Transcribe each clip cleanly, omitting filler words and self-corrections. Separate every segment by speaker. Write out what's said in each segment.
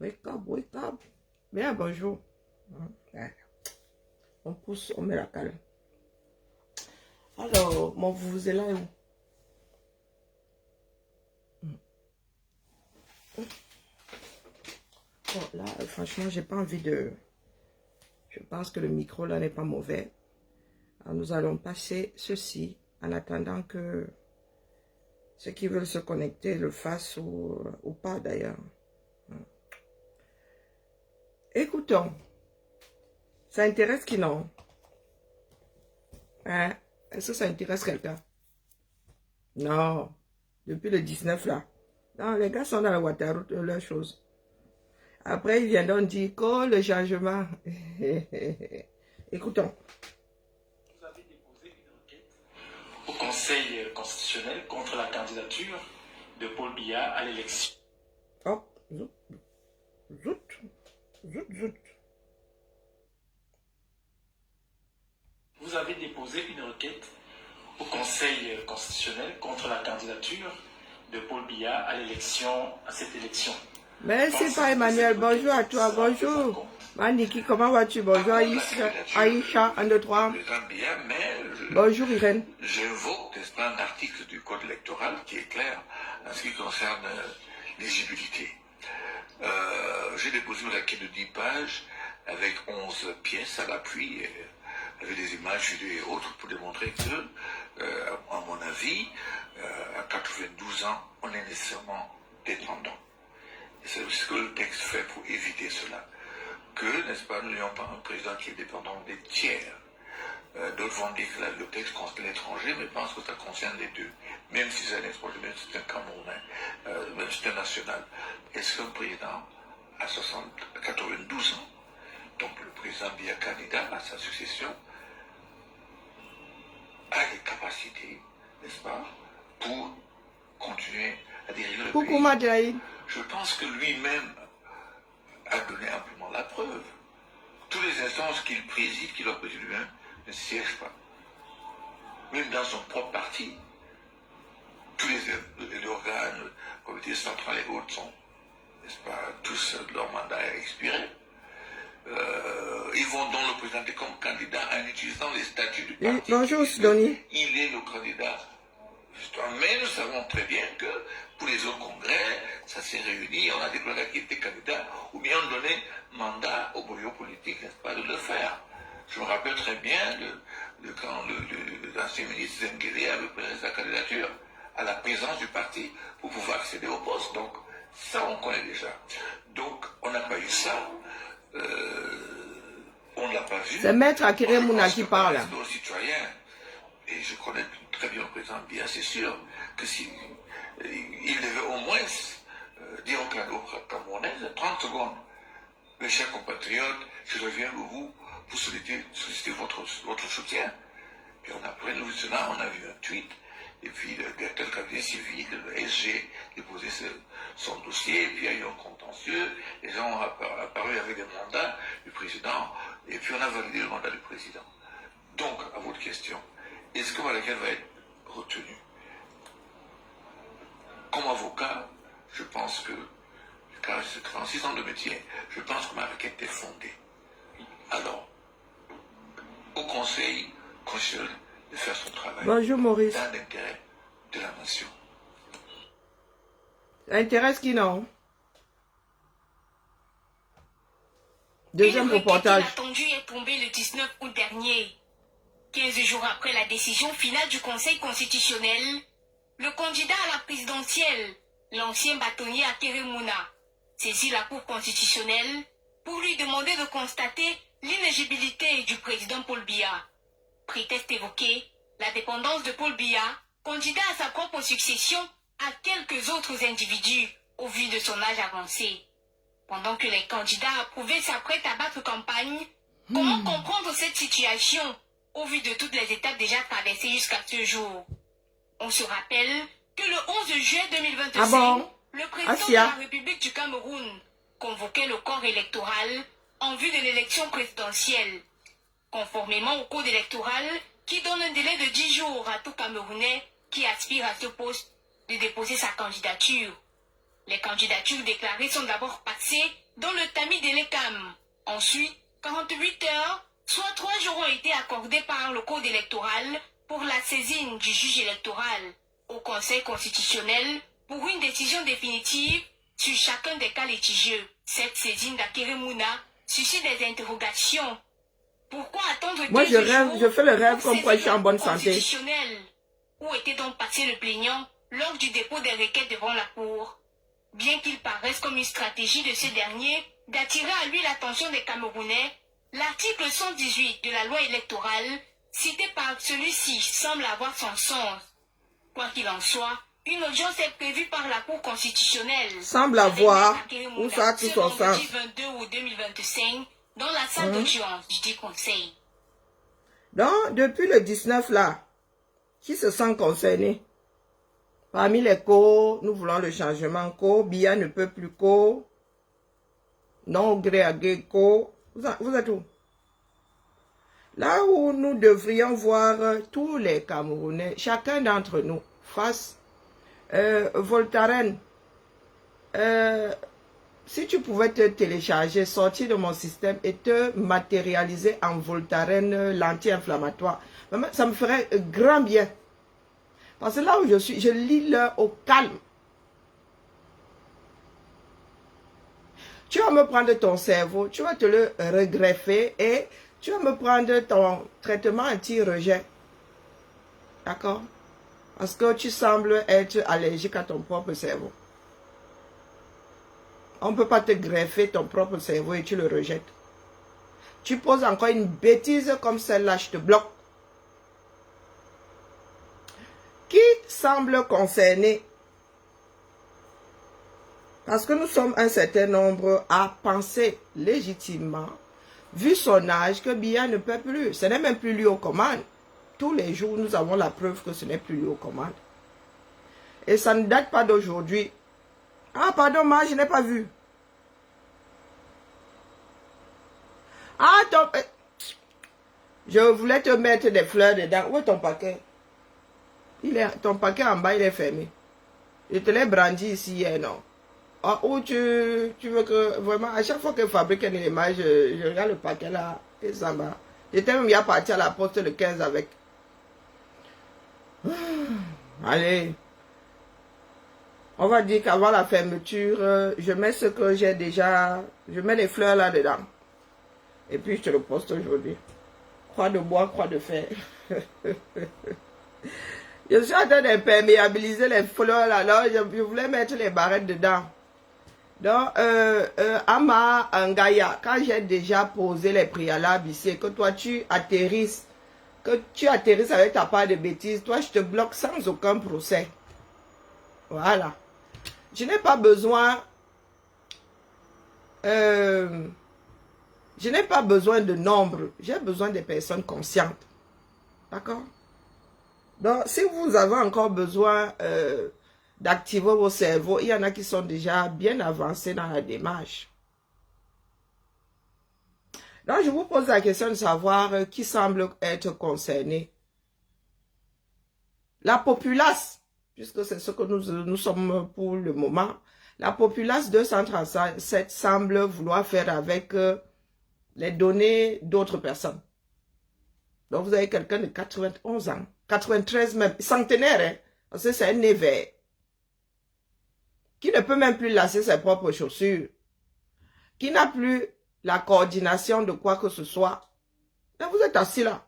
Speaker 1: Wake up, wake up. Bien, bonjour. Ouais. On pousse, on met la cale. Alors, mon vous est là où? Bon, là, franchement, j'ai pas envie de... Je pense que le micro, là, n'est pas mauvais. Alors, nous allons passer ceci en attendant que ceux qui veulent se connecter le fassent ou pas, d'ailleurs. Écoutons. Ça intéresse qui non? Hein? Est-ce que ça intéresse quelqu'un? Non. Depuis le 19, là. Non, les gars sont dans la Ouattara, leur chose. Après, ils viendront dire que le changement. Écoutons.
Speaker 2: Vous avez déposé une requête au Conseil constitutionnel contre la candidature de Paul Biya à l'élection.
Speaker 1: Oh, zout, zout, zout, zout.
Speaker 2: Vous avez déposé une requête au Conseil constitutionnel contre la candidature de Paul Biya à cette élection.
Speaker 1: Merci pas Emmanuel, bonjour à toi, bonjour. Maniki, comment vas-tu? Bonjour Aïcha, 1, 2, 3. Bonjour Irène.
Speaker 3: J'invoque, n'est-ce pas, un article du code électoral qui est clair en ce qui concerne l'éligibilité. J'ai déposé une requête de 10 pages avec 11 pièces à l'appui, avec des images, vidéos et autres, pour démontrer que, à mon avis, à 92 ans, on est nécessairement dépendant. C'est ce que le texte fait pour éviter cela. Que, n'est-ce pas, nous n'ayons pas un président qui est dépendant des tiers. D'autres vont dire que le texte concerne l'étranger, mais je pense que ça concerne les deux. Même si c'est un étranger, même si c'est un Camerounais, même si c'est un national. Est-ce qu'un président à 92 ans, donc le président Biya candidat à sa succession, a les capacités, n'est-ce pas, pour continuer à diriger le pays?
Speaker 1: Coucou Madjaï.
Speaker 3: Je pense que lui-même a donné amplement la preuve. Toutes les instances qu'il préside, qu'il a présidé lui-même, ne siègent pas. Même dans son propre parti, tous les organes, le comité central et autres sont, n'est-ce pas, tous leur mandat est expiré. Ils vont donc le présenter comme candidat en utilisant les statuts du parti.
Speaker 1: Bonjour Sidonie.
Speaker 3: Il est le candidat. Mais nous savons très bien que pour les autres congrès, ça s'est réuni, on a déclaré qu'il était candidat, ou bien on donnait mandat aux boyaux politiques, n'est-ce pas, de le faire. Je me rappelle très bien quand l'ancien ministre Zengele avait présenté sa candidature à la présence du parti pour pouvoir accéder au poste. Donc, ça, on connaît déjà. Donc, on n'a pas eu ça. On ne l'a pas vu.
Speaker 1: C'est Maître Akire Mouna qui parle.
Speaker 3: Citoyen, et je connais très bien le président Biya, c'est sûr que il devait au moins dire aux Camerounais 30 secondes. Mes chers compatriotes, je reviens vers vous pour solliciter votre soutien. Puis après le visionnaire, on a vu un tweet, et puis le directeur du cabinet civil, le SG, déposé son dossier, et puis il y a eu un contentieux, les gens ont apparu avec des mandats du président, et puis on a validé le mandat du président. Donc, à votre question, est-ce que Malakel va être retenu? Comme avocat, je pense que, car j'ai 36 ans de métier, je pense que ma requête est fondée. Alors, au Conseil constitutionnel de faire son travail.
Speaker 1: Bonjour Maurice.
Speaker 3: Dans l'intérêt de la nation.
Speaker 1: Ça intéresse qui non? Deuxième reportage.
Speaker 4: Attendu est tombé le 19 août dernier. 15 jours après la décision finale du Conseil constitutionnel, le candidat à la présidentielle, l'ancien bâtonnier Akere Mouna, saisit la Cour constitutionnelle pour lui demander de constater l'inéligibilité du président Paul Biya. Prétexte évoqué, la dépendance de Paul Biya, candidat à sa propre succession, à quelques autres individus au vu de son âge avancé. Pendant que les candidats approuvés s'apprêtent à battre campagne, comment comprendre cette situation au vu de toutes les étapes déjà traversées jusqu'à ce jour? On se rappelle que le 11 juillet 2025, le président de la République du Cameroun convoquait le corps électoral en vue de l'élection présidentielle. Conformément au code électoral qui donne un délai de 10 jours à tout Camerounais qui aspire à ce poste de déposer sa candidature. Les candidatures déclarées sont d'abord passées dans le tamis de l'ECAM. Ensuite, 48 heures, soit 3 jours ont été accordés par le Code électoral pour la saisine du juge électoral au Conseil constitutionnel pour une décision définitive sur chacun des cas litigieux. Cette saisine d'Akere Mouna suscite des interrogations. Pourquoi attendre
Speaker 1: Moi,
Speaker 4: 15 jours
Speaker 1: je fais le rêve
Speaker 4: pour
Speaker 1: comme quoi je suis
Speaker 4: saisir
Speaker 1: en bonne
Speaker 4: le Cour
Speaker 1: santé.
Speaker 4: constitutionnel? Où était donc passé le plaignant lors du dépôt des requêtes devant la Cour? Bien qu'il paraisse comme une stratégie de ce dernier d'attirer à lui l'attention des Camerounais, l'article 118 de la loi électorale, cité par celui-ci, semble avoir son sens. Quoi qu'il en soit, une audience est prévue par la Cour constitutionnelle.
Speaker 1: Semble avoir,
Speaker 4: où
Speaker 1: où ça a tout son sens.
Speaker 4: 22 août 2025, dans la salle d'audience du dit conseil.
Speaker 1: Donc, depuis le 19 là, qui se sent concerné? Parmi les co, nous voulons le changement co, Biya ne peut plus co, non gré à gré co, vous êtes où? Là où nous devrions voir tous les Camerounais, chacun d'entre nous, face Voltaren, si tu pouvais te télécharger, sortir de mon système et te matérialiser en Voltaren l'anti-inflammatoire, ça me ferait grand bien. Parce que là où je suis, je lis l'heure au calme. Tu vas me prendre ton cerveau, tu vas te le regreffer et tu vas me prendre ton traitement anti-rejet. D'accord? Parce que tu sembles être allergique à ton propre cerveau. On ne peut pas te greffer ton propre cerveau et tu le rejettes. Tu poses encore une bêtise comme celle-là, je te bloque. Qui semble concerné? Parce que nous sommes un certain nombre à penser légitimement, vu son âge, que Biya ne peut plus. Ce n'est même plus lui aux commandes. Tous les jours, nous avons la preuve que ce n'est plus lui aux commandes. Et ça ne date pas d'aujourd'hui. Ah, pardon, moi, je n'ai pas vu. Ah, je voulais te mettre des fleurs dedans. Où est ton paquet? Ton paquet en bas, il est fermé. Je te l'ai brandi ici hier, non? Ah, ou tu veux que, vraiment, à chaque fois que je fabrique un élément, je regarde le paquet là, et ça va. J'étais même bien parti à la poste le 15 avec. Allez. On va dire qu'avant la fermeture, je mets ce que j'ai déjà, je mets les fleurs là-dedans. Et puis je te le poste aujourd'hui. Croix de bois, croix de fer. Je suis en train d'imperméabiliser les fleurs là, alors je voulais mettre les barrettes dedans. Donc, Ama Angaya, quand j'ai déjà posé les préalables ici, que toi tu atterrisses avec ta part de bêtises, toi je te bloque sans aucun procès. Voilà. Je n'ai pas besoin, je n'ai pas besoin de nombre, j'ai besoin des personnes conscientes. D'accord? Donc, si vous avez encore besoin d'activer vos cerveaux, il y en a qui sont déjà bien avancés dans la démarche. Donc, je vous pose la question de savoir qui semble être concerné. La populace, puisque c'est ce que nous sommes pour le moment, la populace 237 semble vouloir faire avec les données d'autres personnes. Donc, vous avez quelqu'un de 91 ans, 93 même, centenaire, hein, parce que c'est un nez vert, qui ne peut même plus lasser ses propres chaussures, qui n'a plus la coordination de quoi que ce soit. Et vous êtes assis là.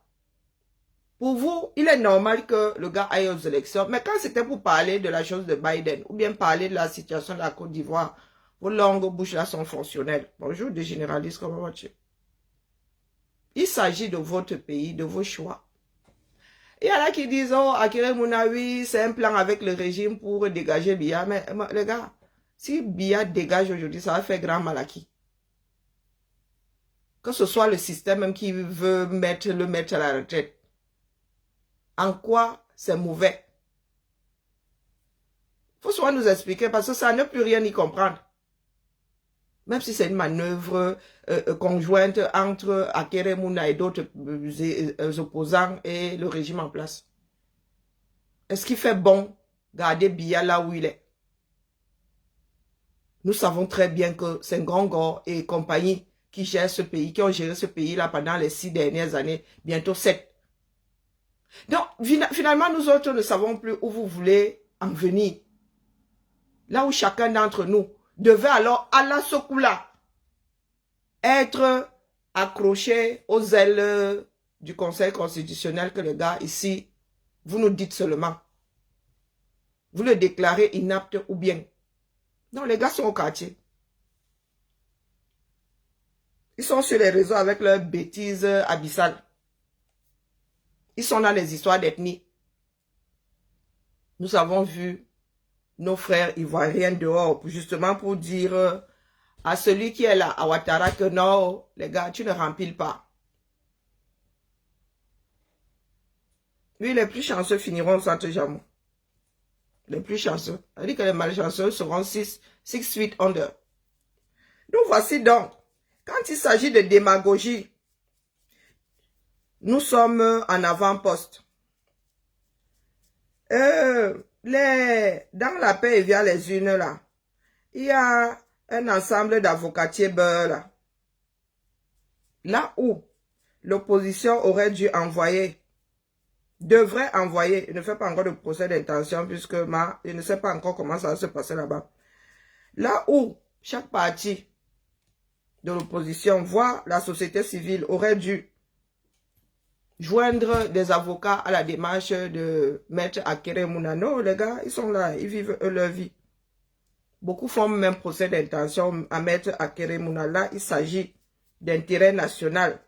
Speaker 1: Pour vous, il est normal que le gars aille aux élections, mais quand c'était pour parler de la chose de Biden, ou bien parler de la situation de la Côte d'Ivoire, vos longues bouches là sont fonctionnelles. Bonjour, des généralistes, comment vas-tu? Il s'agit de votre pays, de vos choix. Il y en a qui disent, oh, Akere Mouna, oui, c'est un plan avec le régime pour dégager Biya. Mais les gars, si Biya dégage aujourd'hui, ça va faire grand mal à qui? Que ce soit le système même qui veut le mettre à la retraite. En quoi c'est mauvais? Il faut souvent nous expliquer parce que ça ne peut rien y comprendre. Même si c'est une manœuvre conjointe entre Akere Mouna et d'autres opposants et le régime en place. Est-ce qu'il fait bon garder Biya là où il est? Nous savons très bien que c'est Ngongor et compagnie qui gèrent ce pays, qui ont géré ce pays-là pendant les 6 dernières années, bientôt 7. Donc, finalement, nous autres ne savons plus où vous voulez en venir. Là où chacun d'entre nous devait alors, à la Sokoula, être accroché aux ailes du Conseil constitutionnel que les gars ici, vous nous dites seulement. Vous le déclarez inapte ou bien. Non, les gars sont au quartier. Ils sont sur les réseaux avec leurs bêtises abyssales. Ils sont dans les histoires d'ethnie. Nous avons vu nos frères ivoiriens dehors, justement pour dire à celui qui est là, à Ouattara, que non, les gars, tu ne rempiles pas. Oui, les plus chanceux finiront au centre Jamon. Les plus chanceux. Ça veut dire que les malchanceux seront 6 feet under. Nous voici donc. Quand il s'agit de démagogie, nous sommes en avant-poste. Dans la paix et via les unes là, il y a un ensemble d'avocatiers beurre là où l'opposition aurait dû envoyer, devrait envoyer, il ne fait pas encore de procès d'intention puisque je ne sais pas encore comment ça va se passer là-bas. Là où chaque parti de l'opposition, voire la société civile, aurait dû joindre des avocats à la démarche de Maître Akere Mouna. Non, les gars, ils sont là, ils vivent leur vie. Beaucoup font même procès d'intention à Maître Akere Mouna. Là, il s'agit d'intérêt national.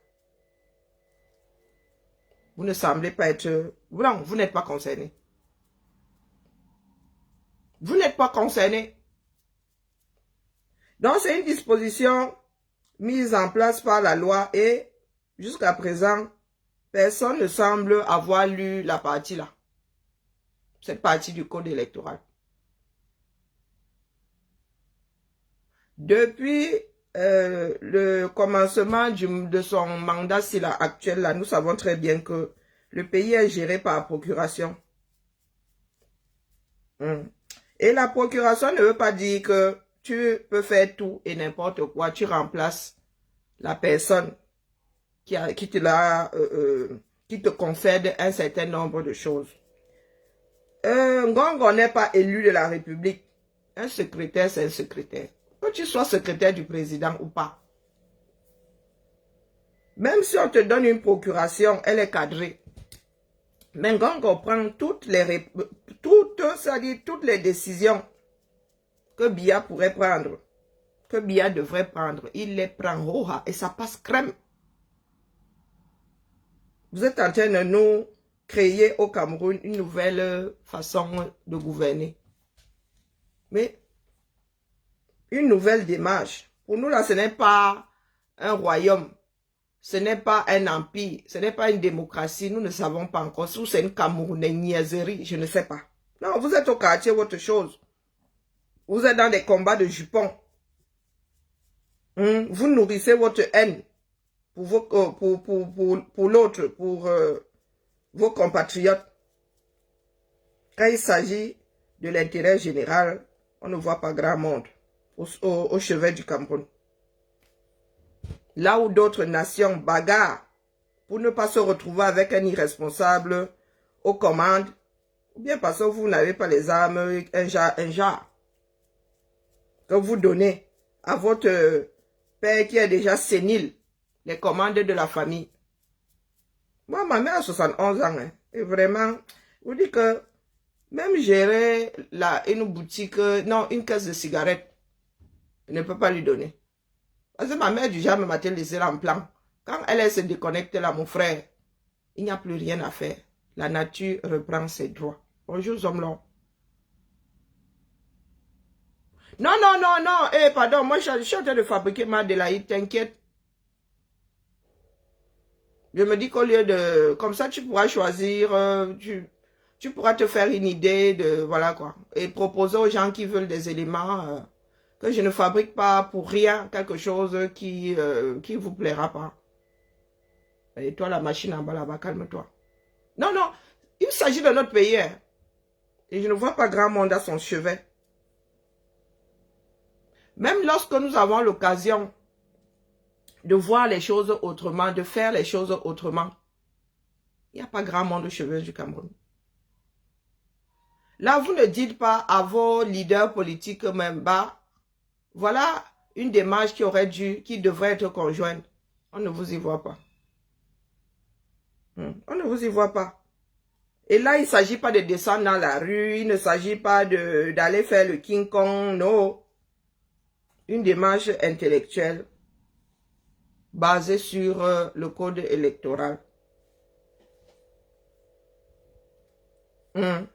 Speaker 1: Vous ne semblez pas être... Non, vous n'êtes pas concerné. Vous n'êtes pas concerné. Donc, c'est une disposition mise en place par la loi et jusqu'à présent, personne ne semble avoir lu la partie là. Cette partie du code électoral. Depuis le commencement de son mandat actuel là, nous savons très bien que le pays est géré par la procuration. Et la procuration ne veut pas dire que tu peux faire tout et n'importe quoi. Tu remplaces la personne qui te concède un certain nombre de choses. Ngongor n'est pas élu de la République. Un secrétaire, c'est un secrétaire. Que tu sois secrétaire du président ou pas. Même si on te donne une procuration, elle est cadrée. Mais Ngongor prend toutes les décisions que Biya pourrait prendre, que Biya devrait prendre. Il les prend roha et ça passe crème. Vous êtes en train de nous créer au Cameroun une nouvelle façon de gouverner. Mais une nouvelle démarche. Pour nous, là, ce n'est pas un royaume. Ce n'est pas un empire. Ce n'est pas une démocratie. Nous ne savons pas encore. Si c'est une Camerounaiserie, je ne sais pas. Non, vous êtes au quartier, autre chose. Vous êtes dans des combats de jupons. Vous nourrissez votre haine pour l'autre, pour vos compatriotes. Quand il s'agit de l'intérêt général, on ne voit pas grand monde au chevet du Cameroun. Là où d'autres nations bagarrent pour ne pas se retrouver avec un irresponsable aux commandes, ou bien parce que vous n'avez pas les armes, un genre, que vous donnez à votre père qui est déjà sénile, les commandes de la famille. Moi, ma mère a 71 ans, hein, et vraiment, je vous dis que même gérer une boutique, non, une caisse de cigarettes, je ne peux pas lui donner. Parce que ma mère du genre m'a laissé en plan. Quand elle se déconnecte là, mon frère, il n'y a plus rien à faire. La nature reprend ses droits. Bonjour, Zomlon. Non, non, non, non. Eh, pardon, moi, je suis en train de fabriquer ma délaïde, t'inquiète. Je me dis qu'au lieu de... Comme ça, tu pourras choisir, tu pourras te faire une idée de... Voilà quoi. Et proposer aux gens qui veulent des éléments... que je ne fabrique pas pour rien quelque chose qui vous plaira pas. Et toi, la machine en bas là-bas, calme-toi. Non, non, il s'agit de notre pays. Hein. Et je ne vois pas grand monde à son chevet. Même lorsque nous avons l'occasion de voir les choses autrement, de faire les choses autrement, il n'y a pas grand monde cheveux du Cameroun. Là, vous ne dites pas à vos leaders politiques même, bah, voilà une démarche qui devrait être conjointe. On ne vous y voit pas. On ne vous y voit pas. Et là, il ne s'agit pas de descendre dans la rue, il ne s'agit pas d'aller faire le King Kong, non. Une démarche intellectuelle basée sur le code électoral. Ça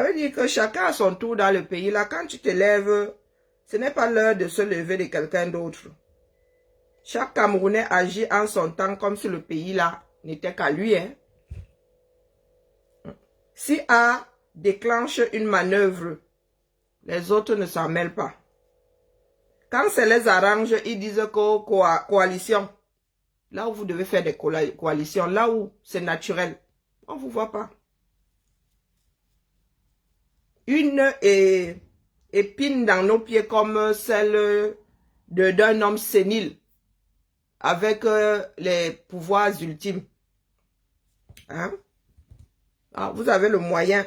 Speaker 1: veut dire que chacun a son tour dans le pays. Là, quand tu te lèves, ce n'est pas l'heure de se lever de quelqu'un d'autre. Chaque Camerounais agit en son temps comme si le pays là n'était qu'à lui. Hein. Si A déclenche une manœuvre, les autres ne s'en mêlent pas. Quand ça les arrange, ils disent que coalition. Là où vous devez faire des coalitions, là où c'est naturel, on ne vous voit pas. Une épine dans nos pieds comme celle d'un homme sénile avec les pouvoirs ultimes. Hein? Ah, vous avez le moyen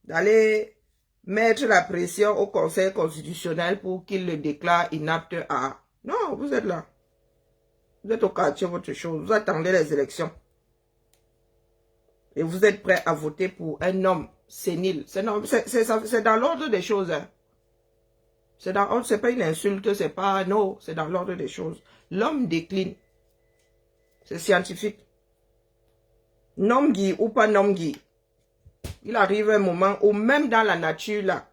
Speaker 1: d'aller mettre la pression au Conseil constitutionnel pour qu'il le déclare inapte à... Non, vous êtes là. Vous êtes au quartier, votre chose. Vous attendez les élections. Et vous êtes prêt à voter pour un homme sénile. C'est dans l'ordre des choses. Hein. C'est pas une insulte, c'est pas... Non, c'est dans l'ordre des choses. L'homme décline. C'est scientifique. Nomgui ou pas Nomgui. Il arrive un moment où même dans la nature, là,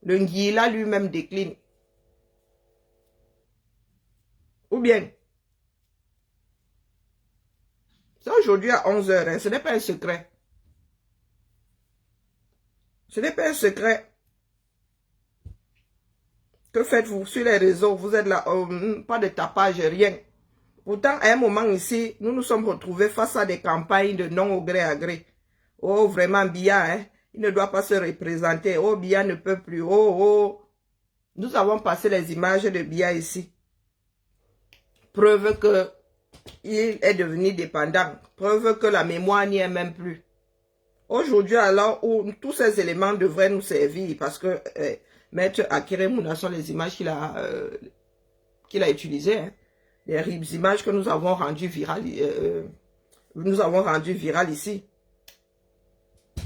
Speaker 1: le Ngui, là, lui-même décline. Ou bien, c'est aujourd'hui à 11 h, hein, ce n'est pas un secret. Ce n'est pas un secret. Que faites-vous sur les réseaux? Vous êtes là, pas de tapage, rien. Pourtant, à un moment ici, nous nous sommes retrouvés face à des campagnes de non au gré à gré. Oh, vraiment, Biya, hein, il ne doit pas se représenter. Oh, Biya ne peut plus. Oh, oh. Nous avons passé les images de Biya ici. Preuve que il est devenu dépendant. Preuve que la mémoire n'y est même plus. Aujourd'hui, alors, où tous ces éléments devraient nous servir, parce que Maître Akere Mouna sont les images qu'il a utilisées, hein. Les images que nous avons rendues virales, ici.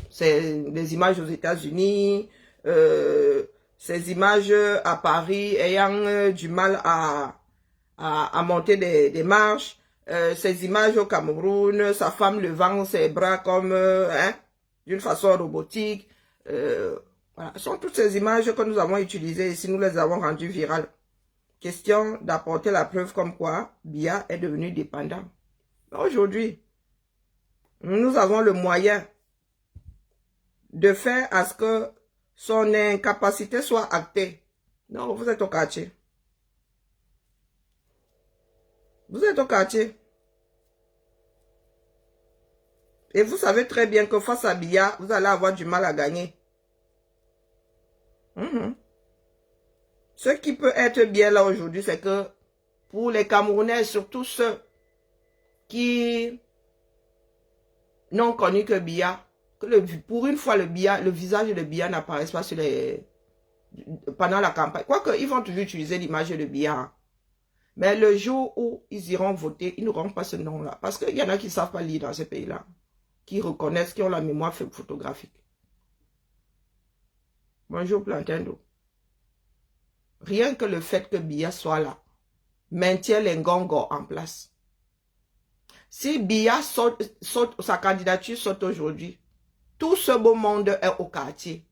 Speaker 1: C'est des images aux États-Unis, ces images à Paris ayant du mal à monter des marches, ces images au Cameroun, sa femme levant ses bras comme hein, d'une façon robotique. Voilà. Ce sont toutes ces images que nous avons utilisées ici, nous les avons rendues virales. Question d'apporter la preuve comme quoi Biya est devenu dépendant. Aujourd'hui, nous avons le moyen de faire à ce que son incapacité soit actée. Non, vous êtes au quartier. Vous êtes au quartier. Et vous savez très bien que face à Biya, vous allez avoir du mal à gagner. Ce qui peut être bien là aujourd'hui, c'est que pour les Camerounais, surtout ceux qui n'ont connu que Biya, pour une fois le visage de Biya n'apparaît pas sur pendant la campagne. Quoique, ils vont toujours utiliser l'image de Biya. Mais le jour où ils iront voter, ils n'auront pas ce nom-là. Parce qu'il y en a qui ne savent pas lire dans ce pays-là. Qui reconnaissent, qui ont la mémoire photographique. Bonjour Plantendo. Rien que le fait que Biya soit là, maintient les Ngongo en place. Si Biya saute, sa candidature saute aujourd'hui, tout ce beau monde est au quartier.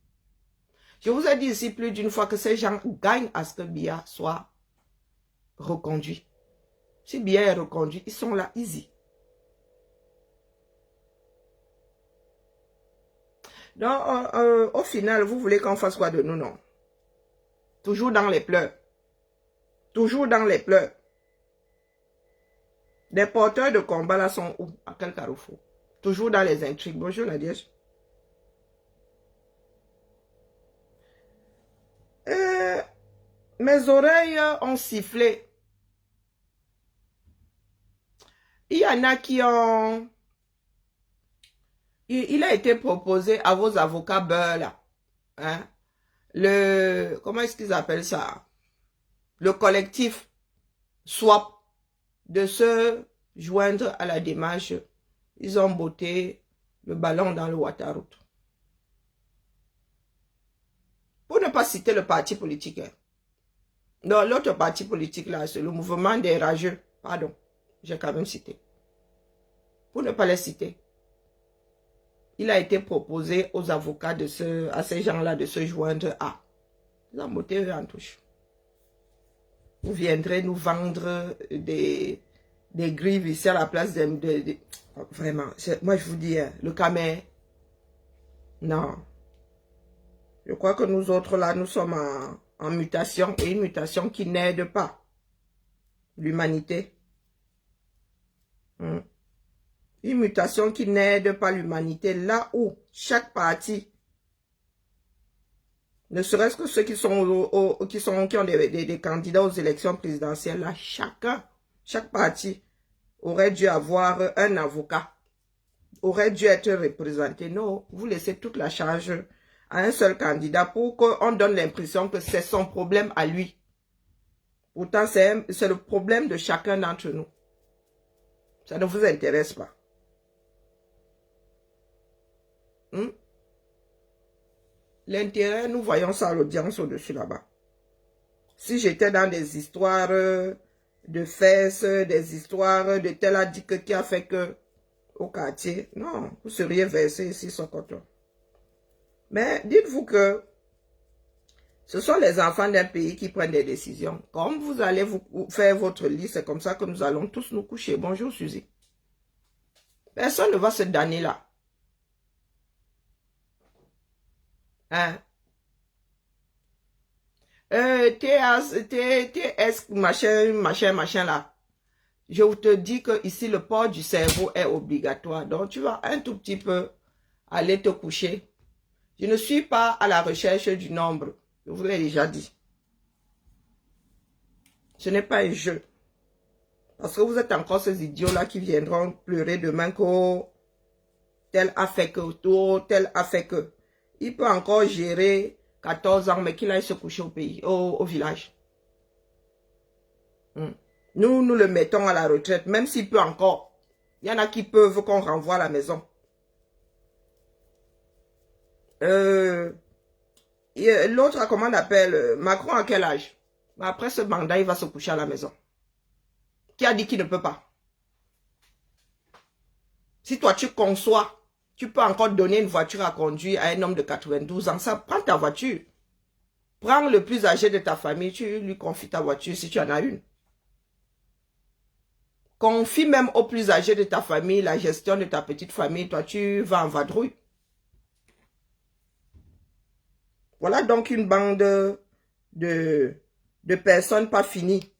Speaker 1: Je vous ai dit ici plus d'une fois que ces gens gagnent à ce que Biya soit reconduit. Si Biya est reconduit, ils sont là, easy. Donc, au final, vous voulez qu'on fasse quoi de nous, non? Toujours dans les pleurs. Toujours dans les pleurs. Les porteurs de combat là sont où? À quel carrefour? Toujours dans les intrigues. Bonjour Nadia. Mes oreilles ont sifflé. Il y en a qui ont... Il a été proposé à vos avocats beurre, là. Hein? Comment est-ce qu'ils appellent ça? Le collectif SWAP de se joindre à la démarche. Ils ont botté le ballon dans le Waterroute. Pour ne pas citer le parti politique. Hein. Non, l'autre parti politique là, c'est le mouvement des rageux. Pardon, j'ai quand même cité. Pour ne pas les citer. Il a été proposé aux avocats à ces gens-là de se joindre à. Ils ont botté eux en touche. Vous viendrez nous vendre des grives ici à la place vraiment, moi je vous dis, le Camer, non. Je crois que nous autres là, nous sommes en mutation, et une mutation qui n'aide pas l'humanité. Une mutation qui n'aide pas l'humanité, là où chaque parti, ne serait-ce que ceux qui ont des candidats aux élections présidentielles, là, chaque parti aurait dû avoir un avocat, aurait dû être représenté. Non, vous laissez toute la charge à un seul candidat pour qu'on donne l'impression que c'est son problème à lui. Pourtant, c'est le problème de chacun d'entre nous. Ça ne vous intéresse pas. L'intérêt, nous voyons ça à l'audience au-dessus là-bas. Si j'étais dans des histoires de fesses, des histoires de tel addict qui a fait que au quartier, non, vous seriez versé ici sur coton. Mais dites-vous que ce sont les enfants d'un pays qui prennent des décisions. Comme vous allez vous faire votre lit, c'est comme ça que nous allons tous nous coucher. Bonjour Suzy. Personne ne va se damner là. Hein? TS, machin là. Je vous te dis que ici le port du cerveau est obligatoire. Donc tu vas un tout petit peu aller te coucher. Je ne suis pas à la recherche du nombre. Je vous l'ai déjà dit. Ce n'est pas un jeu. Parce que vous êtes encore ces idiots-là qui viendront pleurer demain que tel a fait que, tel a fait que. Il peut encore gérer 14 ans, mais qu'il aille se coucher au pays, au village. Nous le mettons à la retraite, même s'il peut encore. Il y en a qui peuvent qu'on renvoie à la maison. L'autre, comment on appelle, Macron à quel âge? Après ce mandat, il va se coucher à la maison. Qui a dit qu'il ne peut pas? Si toi tu conçois, tu peux encore donner une voiture à conduire à un homme de 92 ans. Ça, prends ta voiture. Prends le plus âgé de ta famille, tu lui confies ta voiture si tu en as une. Confie même au plus âgé de ta famille la gestion de ta petite famille. Toi, tu vas en vadrouille. Voilà donc une bande de personnes pas finies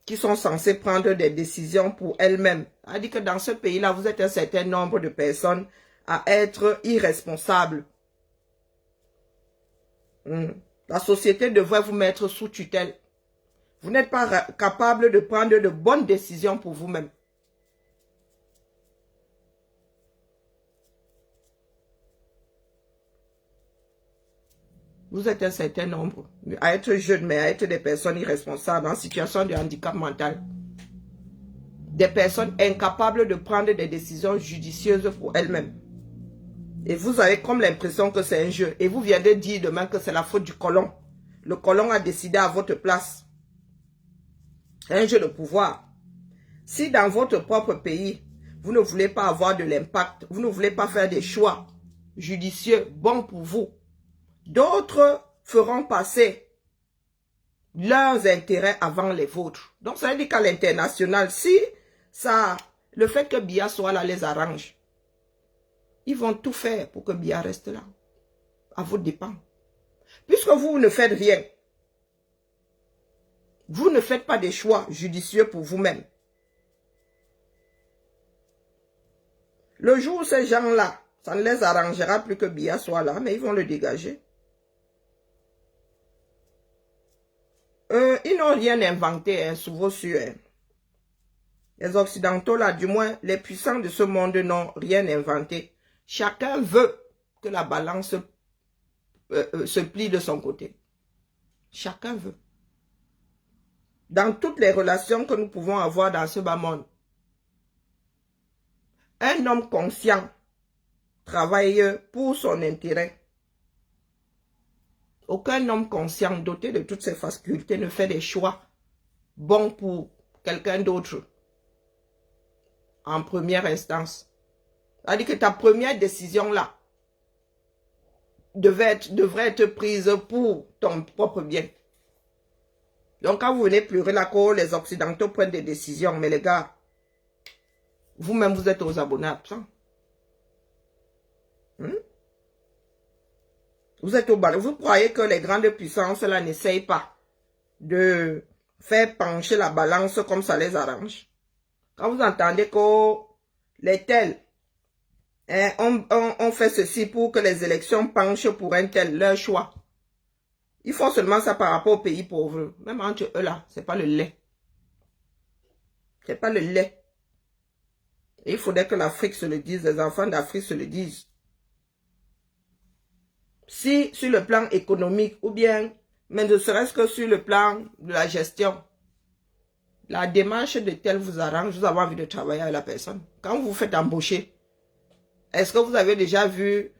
Speaker 1: qui sont censées prendre des décisions pour elles-mêmes. C'est-à-dire que dans ce pays-là, vous êtes un certain nombre de personnes à être irresponsables. La société devrait vous mettre sous tutelle. Vous n'êtes pas capable de prendre de bonnes décisions pour vous-même. Vous êtes un certain nombre à être jeunes, mais à être des personnes irresponsables en situation de handicap mental. Des personnes incapables de prendre des décisions judicieuses pour elles-mêmes. Et vous avez comme l'impression que c'est un jeu. Et vous viendrez dire demain que c'est la faute du colon. Le colon a décidé à votre place. C'est un jeu de pouvoir. Si dans votre propre pays, vous ne voulez pas avoir de l'impact, vous ne voulez pas faire des choix judicieux bons pour vous, d'autres feront passer leurs intérêts avant les vôtres. Donc, ça veut dire qu'à l'international, si le fait que Biya soit là les arrange, ils vont tout faire pour que Biya reste là. À vos dépens. Puisque vous ne faites rien, vous ne faites pas des choix judicieux pour vous-même. Le jour où ces gens-là, ça ne les arrangera plus que Biya soit là, mais ils vont le dégager. Ils n'ont rien inventé, hein, sous vos cieux. Hein. Les Occidentaux, là, du moins, les puissants de ce monde n'ont rien inventé. Chacun veut que la balance se plie de son côté. Chacun veut. Dans toutes les relations que nous pouvons avoir dans ce bas monde, un homme conscient travaille pour son intérêt. Aucun homme conscient doté de toutes ses facultés ne fait des choix bons pour quelqu'un d'autre en première instance. C'est-à-dire que ta première décision là devrait être prise pour ton propre bien. Donc quand vous venez pleurer là que les Occidentaux prennent des décisions, mais les gars, vous-même vous êtes aux abonnés absents. Vous êtes au bal. Vous croyez que les grandes puissances là n'essayent pas de faire pencher la balance comme ça les arrange? Quand vous entendez que les tels on fait ceci pour que les élections penchent pour un tel, leur choix. Ils font seulement ça par rapport aux pays pauvres. Même entre eux là, c'est pas le lait. C'est pas le lait. Et il faudrait que l'Afrique se le dise, les enfants d'Afrique se le disent. Si sur le plan économique ou bien, mais ne serait-ce que sur le plan de la gestion, la démarche de tel vous arrange, vous avez envie de travailler avec la personne. Quand vous vous faites embaucher, est-ce que vous avez déjà vu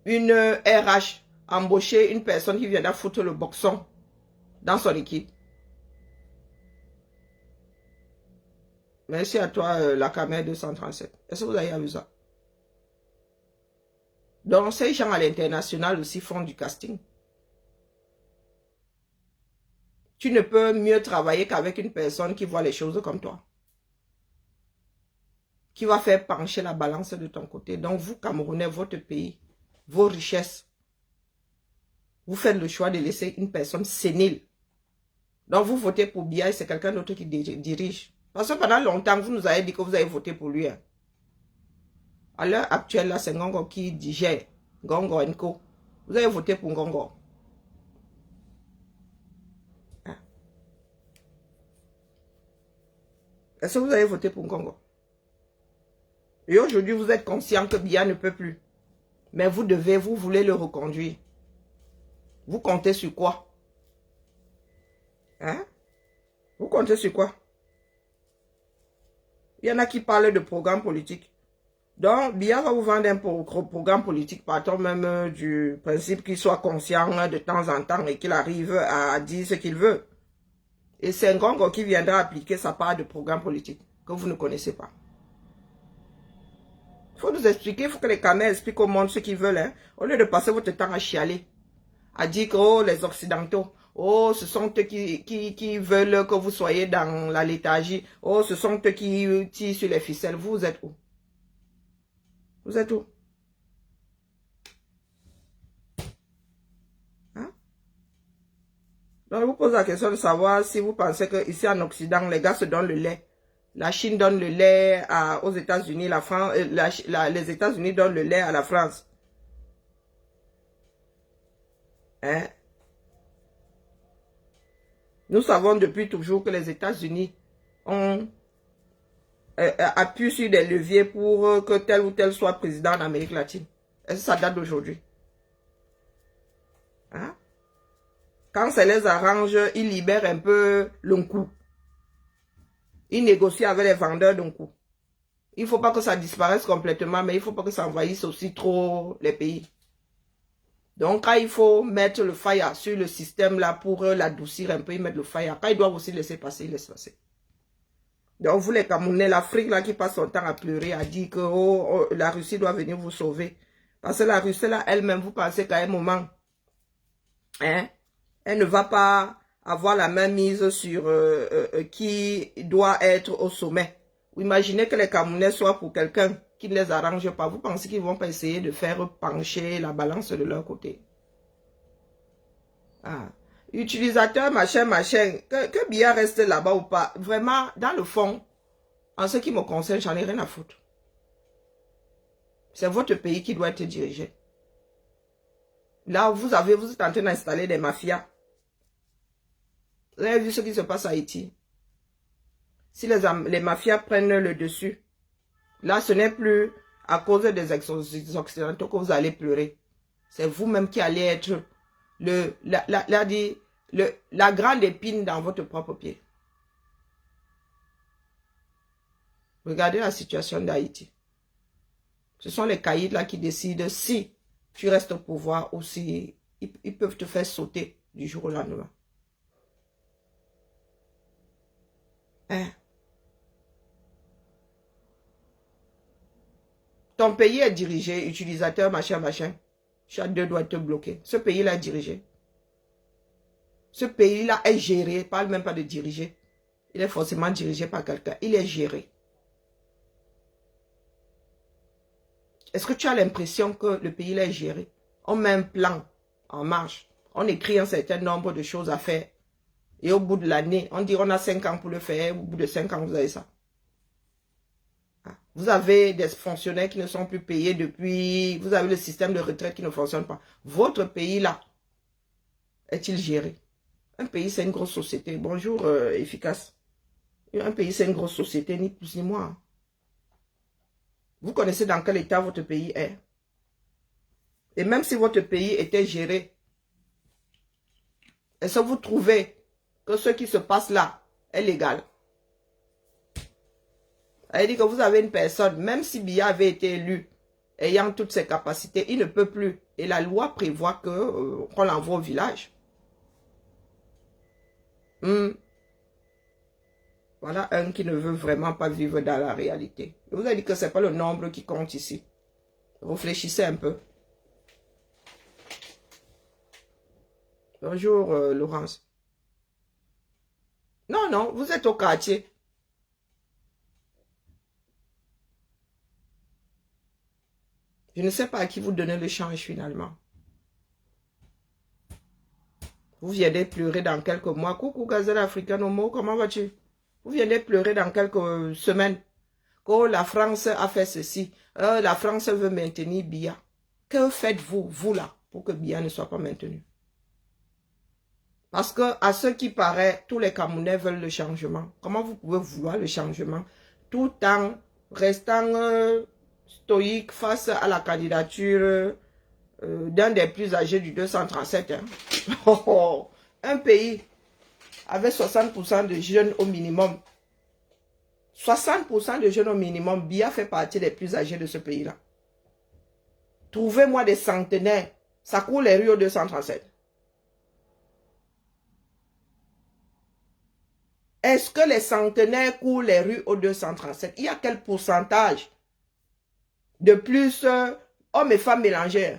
Speaker 1: une RH embaucher une personne qui viendra foutre le boxon dans son équipe? Merci à toi, la caméra 237. Est-ce que vous avez vu ça? Donc, ces gens à l'international aussi font du casting. Tu ne peux mieux travailler qu'avec une personne qui voit les choses comme toi. Qui va faire pencher la balance de ton côté. Donc, vous, Camerounais, votre pays, vos richesses, vous faites le choix de laisser une personne sénile. Donc, vous votez pour Biya et c'est quelqu'un d'autre qui dirige. Parce que pendant longtemps, vous nous avez dit que vous avez voté pour lui. Hein. À l'heure actuelle, là, c'est Ngongo qui digère. Ngongo Nko. Vous avez voté pour Ngongo. Hein? Est-ce que vous avez voté pour Ngongo? Et aujourd'hui, vous êtes conscient que Biya ne peut plus. Mais vous voulez le reconduire. Vous comptez sur quoi? Hein? Vous comptez sur quoi? Il y en a qui parlent de programme politique. Donc, Biya va vous vendre un programme politique, partant même du principe qu'il soit conscient de temps en temps et qu'il arrive à dire ce qu'il veut. Et c'est Ngongo qui viendra appliquer sa part de programme politique que vous ne connaissez pas. Il faut nous expliquer, il faut que les caméras expliquent au monde ce qu'ils veulent. Hein, au lieu de passer votre temps à chialer, à dire que oh, les Occidentaux, oh, ce sont eux qui veulent que vous soyez dans la léthargie. Oh, ce sont eux qui tirent sur les ficelles. Vous êtes où? Vous êtes où? Hein? Donc, je vous pose la question de savoir si vous pensez qu'ici en Occident, les gars se donnent le lait. La Chine donne le lait aux États-Unis, la France, les États-Unis donnent le lait à la France. Hein? Nous savons depuis toujours que les États-Unis ont appuyé sur des leviers pour que tel ou tel soit président en Amérique latine. Est-ce que ça date d'aujourd'hui? Hein? Quand ça les arrange, ils libèrent un peu le coup. Ils négocient avec les vendeurs d'un coup. Il ne faut pas que ça disparaisse complètement, mais il ne faut pas que ça envahisse aussi trop les pays. Donc, quand il faut mettre le fire sur le système là pour l'adoucir un peu, ils mettent le fire. Quand ils doivent aussi laisser passer, ils laissent passer. Donc, vous les Camerounais, l'Afrique là qui passe son temps à pleurer, à dire que oh, la Russie doit venir vous sauver. Parce que la Russie là, elle-même, vous pensez qu'à un moment, hein, elle ne va pas avoir la main mise sur qui doit être au sommet. Vous imaginez que les Camerounais soient pour quelqu'un qui ne les arrange pas. Vous pensez qu'ils ne vont pas essayer de faire pencher la balance de leur côté? Ah. Utilisateur, machin. Que Biya reste là-bas ou pas. Vraiment, dans le fond, en ce qui me concerne, j'en ai rien à foutre. C'est votre pays qui doit être dirigé. Là, vous êtes en train d'installer des mafias. Vous avez vu ce qui se passe à Haïti. Si les mafias prennent le dessus, là, ce n'est plus à cause des Occidentaux que vous allez pleurer. C'est vous-même qui allez être la grande épine dans votre propre pied. Regardez la situation d'Haïti. Ce sont les caïds là qui décident si tu restes au pouvoir ou si ils peuvent te faire sauter du jour au lendemain. Hein? Ton pays est dirigé, utilisateur, machin, machin. Tu as deux doigts de te bloquer. Ce pays-là est dirigé. Ce pays-là est géré. Je ne parle même pas de diriger. Il est forcément dirigé par quelqu'un. Il est géré. Est-ce que tu as l'impression que le pays-là est géré? On met un plan en marche. On écrit un certain nombre de choses à faire. Et au bout de l'année, on dit on a 5 ans pour le faire. Au bout de 5 ans, vous avez ça. Vous avez des fonctionnaires qui ne sont plus payés depuis... Vous avez le système de retraite qui ne fonctionne pas. Votre pays-là, est-il géré? Un pays, c'est une grosse société. Bonjour, efficace. Un pays, c'est une grosse société, ni plus ni moins. Vous connaissez dans quel état votre pays est. Et même si votre pays était géré, est-ce que vous trouvez que ce qui se passe là est légal? Elle dit que vous avez une personne, même si Biya avait été élu, ayant toutes ses capacités, il ne peut plus. Et la loi prévoit qu'on l'envoie au village. Voilà un qui ne veut vraiment pas vivre dans la réalité. Je vous ai dit que ce n'est pas le nombre qui compte ici. Réfléchissez un peu. Bonjour, Laurence. Non, non, vous êtes au quartier. Je ne sais pas à qui vous donnez le change finalement. Vous viendrez pleurer dans quelques mois. Coucou Gazelle africaine homo, comment vas-tu? Vous viendrez pleurer dans quelques semaines. Oh, la France a fait ceci. La France veut maintenir Biya. Que faites-vous, vous là, pour que Biya ne soit pas maintenu? Parce que, à ce qui paraît, tous les Camerounais veulent le changement. Comment vous pouvez vouloir le changement tout en restant stoïque face à la candidature d'un des plus âgés du 237. Hein? Un pays avec 60% de jeunes au minimum. 60% de jeunes au minimum. Biya fait partie des plus âgés de ce pays-là. Trouvez-moi des centenaires. Ça court les rues au 237. Est-ce que les centenaires courent les rues au 237? Il y a quel pourcentage de plus hommes et femmes mélangés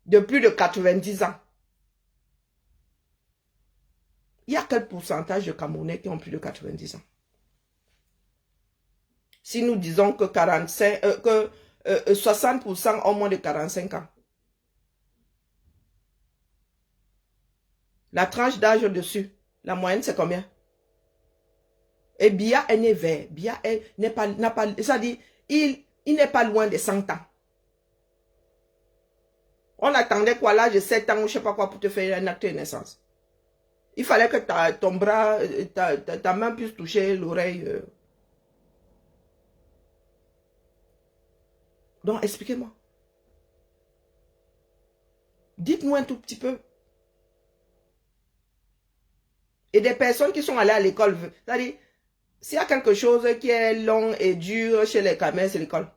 Speaker 1: de plus de 90 ans? Il y a quel pourcentage de Camerounais qui ont plus de 90 ans? Si nous disons que 60% ont moins de 45 ans. La tranche d'âge au-dessus, la moyenne c'est combien? Et Biya est né vert. Biya n'est pas, c'est-à-dire, il n'est pas loin des 100 ans. On attendait quoi, l'âge de 7 ans ou je sais pas quoi pour te faire un acte de naissance. Il fallait que ton bras, ta main puisse toucher l'oreille. Donc, expliquez-moi. Dites-moi un tout petit peu. Et des personnes qui sont allées à l'école, c'est-à-dire, s'il y a quelque chose qui est long et dur chez les Camerounais, c'est l'école.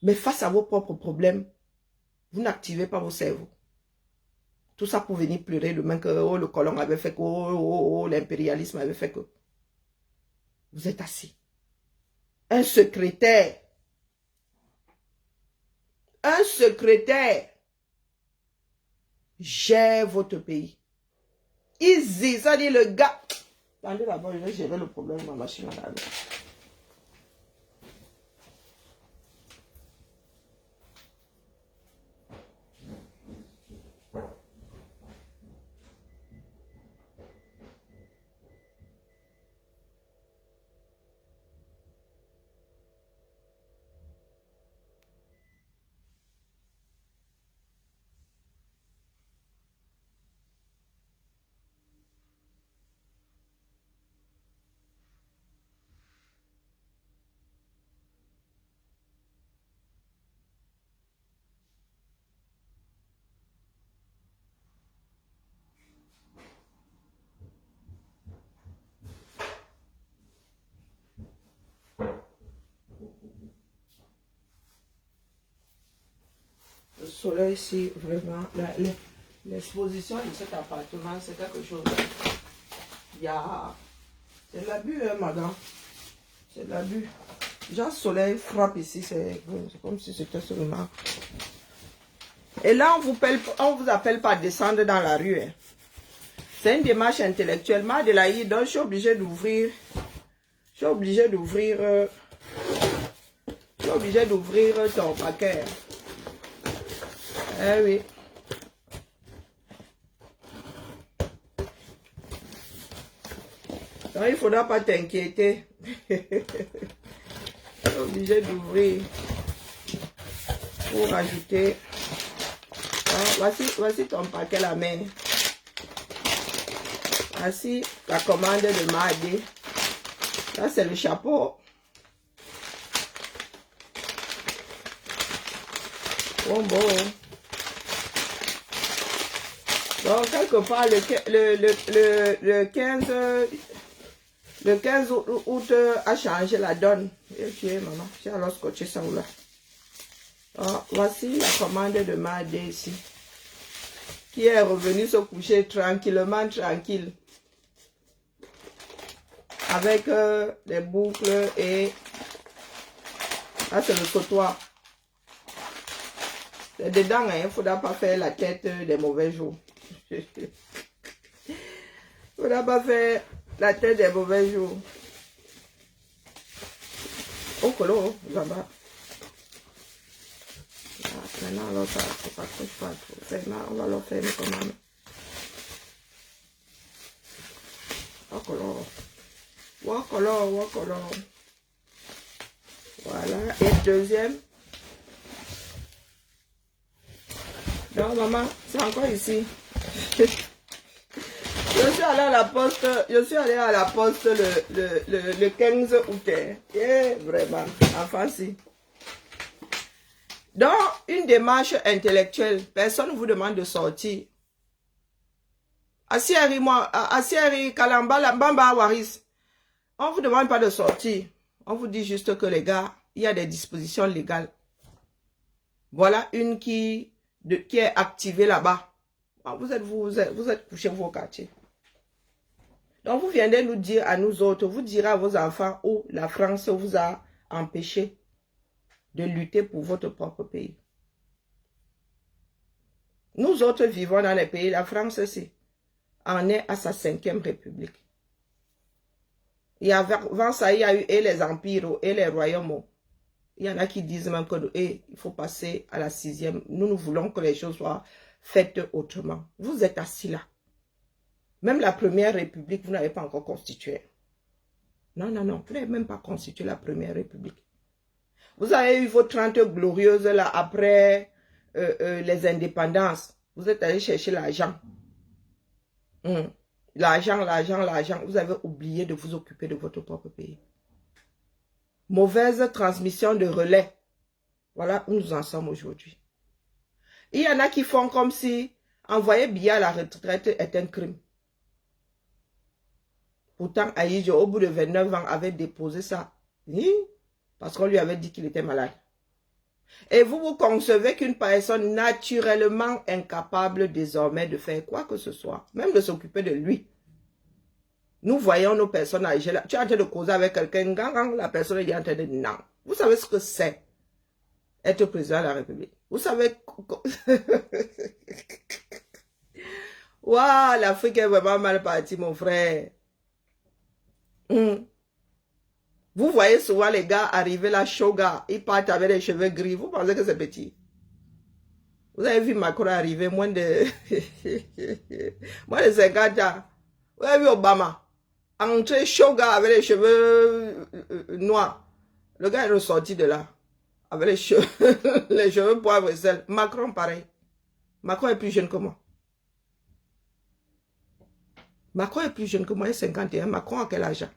Speaker 1: Mais face à vos propres problèmes, vous n'activez pas vos cerveaux. Tout ça pour venir pleurer le même que oh, le colon avait fait que l'impérialisme avait fait que. Vous êtes assis. Un secrétaire gère votre pays. Easy, ça dit le gars. Attendez d'abord, je vais gérer le problème de ma machine à laver. soleil ici, vraiment. L'exposition de cet appartement, c'est quelque chose. Il y a... C'est de l'abus, hein, madame. C'est de l'abus. Déjà, le soleil frappe ici, c'est comme si c'était seulement... Et là, on vous appelle pas à descendre dans la rue. Hein. C'est une démarche intellectuelle. Madelaï, donc je suis obligée d'ouvrir. Je suis obligée d'ouvrir ton paquet. Eh oui. Donc, il ne faudra pas t'inquiéter. Je suis obligée d'ouvrir pour ajouter. Ah, voici ton paquet la main. Voici la commande de Madé. Là, c'est le chapeau. Bon. Donc, quelque part, le 15 août a changé la donne. Et tu es, maman. J'ai alors scotché ça ou là. Alors, voici la commande de Madé ici. Qui est revenu se coucher tranquillement, tranquille. Avec des boucles et... Là, c'est le sautoir. C'est dedans, il ne faudra pas faire la tête des mauvais jours. Il ne faudra pas faire la tête des mauvais jours. Oh, colo, là-bas. Maintenant, alors, ça ne s'accroche pas trop. On va leur faire une commande. Oh, colo. Voilà. Et deuxième. Non, maman, c'est encore ici. Je suis allée à la poste le 15 août. Et vraiment, enfin si. Dans une démarche intellectuelle, personne ne vous demande de sortir. Asieri, Kalamba, Bamba, Waris. On ne vous demande pas de sortir. On vous dit juste que les gars, il y a des dispositions légales. Voilà une qui est activée là-bas. Vous êtes couché vos quartiers. Donc vous viendrez nous dire à nous autres, vous direz à vos enfants où la France vous a empêché de lutter pour votre propre pays. Nous autres vivons dans les pays, la France aussi, en est à sa 5e république. Et avant ça, il y a eu et les empires et les royaumes. Il y en a qui disent même que il faut passer à la 6e. Nous voulons que les choses soient faites autrement. Vous êtes assis là. Même la 1re république, vous n'avez pas encore constitué. Non. Vous n'avez même pas constitué la 1re république. Vous avez eu vos 30 glorieuses là après les indépendances. Vous êtes allé chercher l'argent. L'argent. Vous avez oublié de vous occuper de votre propre pays. Mauvaise transmission de relais. Voilà où nous en sommes aujourd'hui. Il y en a qui font comme si envoyer Biya à la retraite est un crime. Pourtant, Aïdjo, au bout de 29 ans, avait déposé ça. Oui, parce qu'on lui avait dit qu'il était malade. Et vous concevez qu'une personne naturellement incapable désormais de faire quoi que ce soit, même de s'occuper de lui. Nous voyons nos personnes âgées là. Tu es en train de causer avec quelqu'un, la personne est en train de non. Vous savez ce que c'est être président de la République. Vous savez... Waouh, l'Afrique est vraiment mal partie, mon frère. Vous voyez souvent les gars arriver là, shoga, ils partent avec les cheveux gris. Vous pensez que c'est petit? Vous avez vu Macron arriver moins de 50 ans. Vous avez vu Obama entrer shoga avec les cheveux noirs. Le gars est ressorti de là avec les cheveux poivre et sel. Macron pareil. Macron est plus jeune que moi. Macron est plus jeune que moi, il a 51. Macron a quel âge?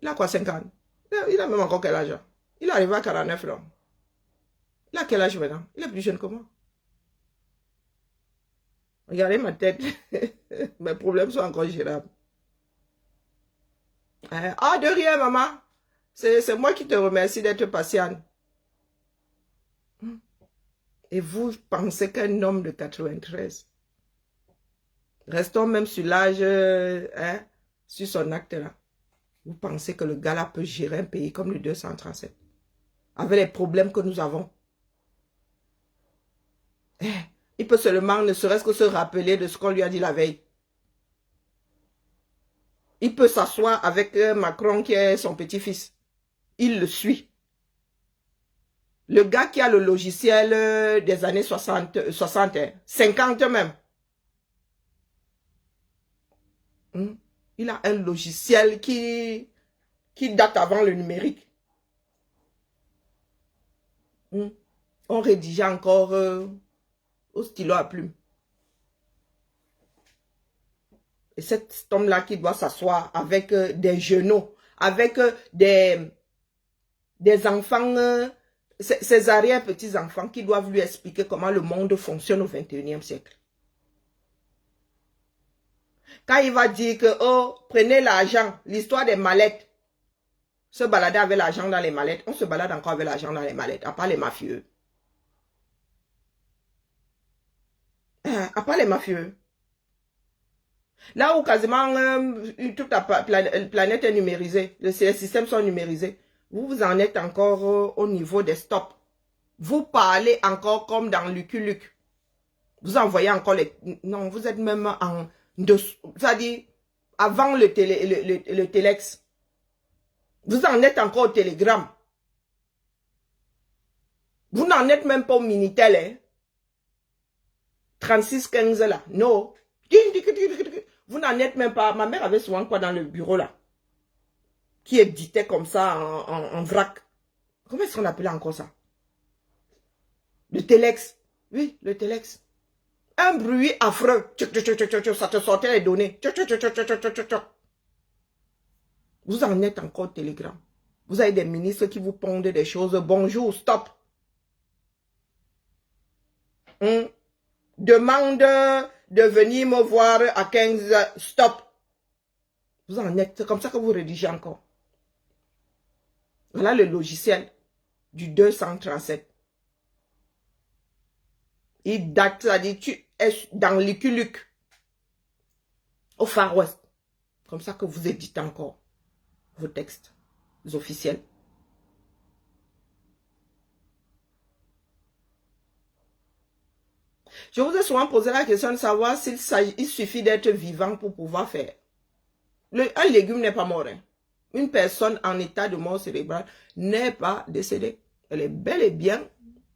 Speaker 1: Il a quoi, 50? Il a même encore quel âge? Il est arrivé à 49 ans. Il a quel âge maintenant? Il est plus jeune que moi. Regardez ma tête. Mes problèmes sont encore gérables. Ah, de rien, maman. C'est moi qui te remercie d'être patiente. Et vous pensez qu'un homme de 93, restons même sur l'âge, sur son acte là, vous pensez que le gars là peut gérer un pays comme le 237, avec les problèmes que nous avons? Il peut seulement, ne serait-ce que se rappeler de ce qu'on lui a dit la veille. Il peut s'asseoir avec Macron qui est son petit-fils. Il le suit. Le gars qui a le logiciel des années 60, 50 même. Il a un logiciel qui date avant le numérique. On rédigeait encore au stylo à plume. Et cet homme-là qui doit s'asseoir avec des genoux, avec des enfants, ses arrière-petits-enfants qui doivent lui expliquer comment le monde fonctionne au 21e siècle. Quand il va dire que, oh, prenez l'argent, l'histoire des mallettes, se balader avec l'argent dans les mallettes, on se balade encore avec l'argent dans les mallettes, à part les mafieux. À part les mafieux. Là où quasiment toute la planète est numérisée, les systèmes sont numérisés, vous en êtes encore au niveau des stops. Vous parlez encore comme dans Lucky Luke. Vous envoyez encore les... Non, vous êtes même en... C'est-à-dire, avant le téléx. Vous en êtes encore au télégramme. Vous n'en êtes même pas au Minitel, hein. 3615 là. Non. Vous n'en êtes même pas. Ma mère avait souvent quoi dans le bureau là, qui éditait comme ça en vrac. Comment est-ce qu'on appelait encore ça? Le téléx. Oui, le téléx. Un bruit affreux. Ça te sortait les données. Vous en êtes encore au télégramme. Vous avez des ministres qui vous pondent des choses. Bonjour, stop. Demande de venir me voir à 15 heures. Stop. Vous en êtes. C'est comme ça que vous rédigez encore. Voilà le logiciel du 237. Il date, ça dit, tu es dans Lucky Luke, au Far West. Comme ça que vous éditez encore vos textes officiels. Je vous ai souvent posé la question de savoir s'il suffit d'être vivant pour pouvoir faire. Un légume n'est pas mort. Hein. Une personne en état de mort cérébrale n'est pas décédée. Elle est bel et bien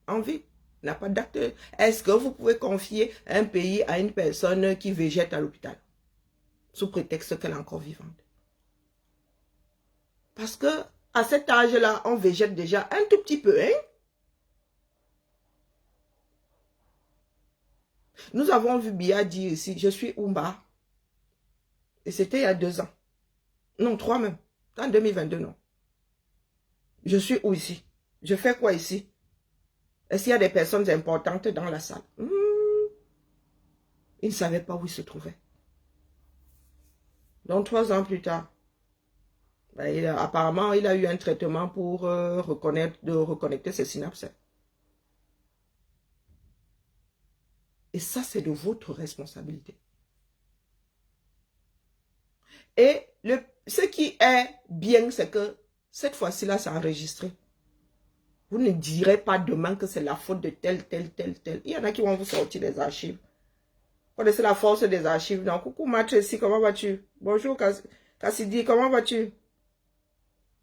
Speaker 1: en vie. N'a pas d'acte. Est-ce que vous pouvez confier un pays à une personne qui végète à l'hôpital sous prétexte qu'elle est encore vivante? Parce que à cet âge-là, on végète déjà un tout petit peu, hein? Nous avons vu Biya dire ici, je suis Oumba. Et c'était il y a 2 ans. Non, 3 même. En 2022, non. Je suis où ici? Je fais quoi ici? Est-ce qu'il y a des personnes importantes dans la salle? Il ne savait pas où il se trouvait. Donc 3 ans plus tard, apparemment, il a eu un traitement pour reconnecter ses synapses. Et ça, c'est de votre responsabilité. Et ce qui est bien, c'est que cette fois-ci là, c'est enregistré. Vous ne direz pas demain que c'est la faute de tel. Il y en a qui vont vous sortir des archives. Vous connaissez la force des archives. Donc, coucou Matrici, comment vas-tu? Bonjour Cassidy, comment vas-tu?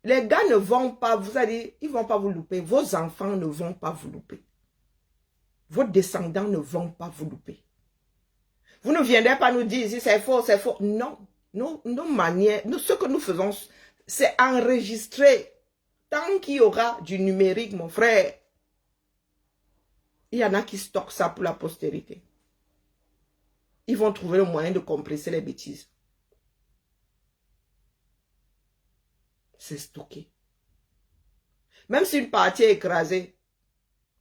Speaker 1: Les gars ne vont pas, vous allez, ils ne vont pas vous louper. Vos enfants ne vont pas vous louper. Vos descendants ne vont pas vous louper. Vous ne viendrez pas nous dire si c'est faux, c'est faux. Non. Nos manières, ce que nous faisons, c'est enregistrer. Tant qu'il y aura du numérique, mon frère, il y en a qui stockent ça pour la postérité. Ils vont trouver le moyen de compresser les bêtises. C'est stocké. Même si une partie est écrasée,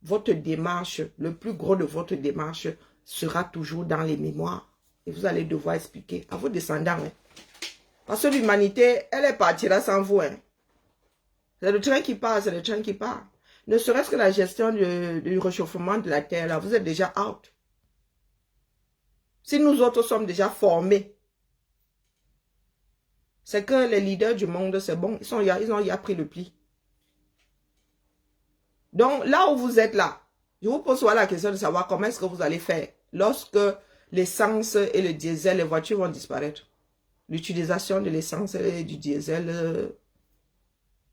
Speaker 1: votre démarche, le plus gros de votre démarche sera toujours dans les mémoires. Et vous allez devoir expliquer à vos descendants. Hein. Parce que l'humanité, elle est partira sans vous. Hein. C'est le train qui part, c'est le train qui part. Ne serait-ce que la gestion du réchauffement de la Terre, là, vous êtes déjà out. Si nous autres sommes déjà formés, c'est que les leaders du monde, c'est bon, ils ont déjà pris le pli. Donc, là où vous êtes là, je vous pose la question de savoir comment est-ce que vous allez faire lorsque l'essence et le diesel, les voitures vont disparaître. L'utilisation de l'essence et du diesel,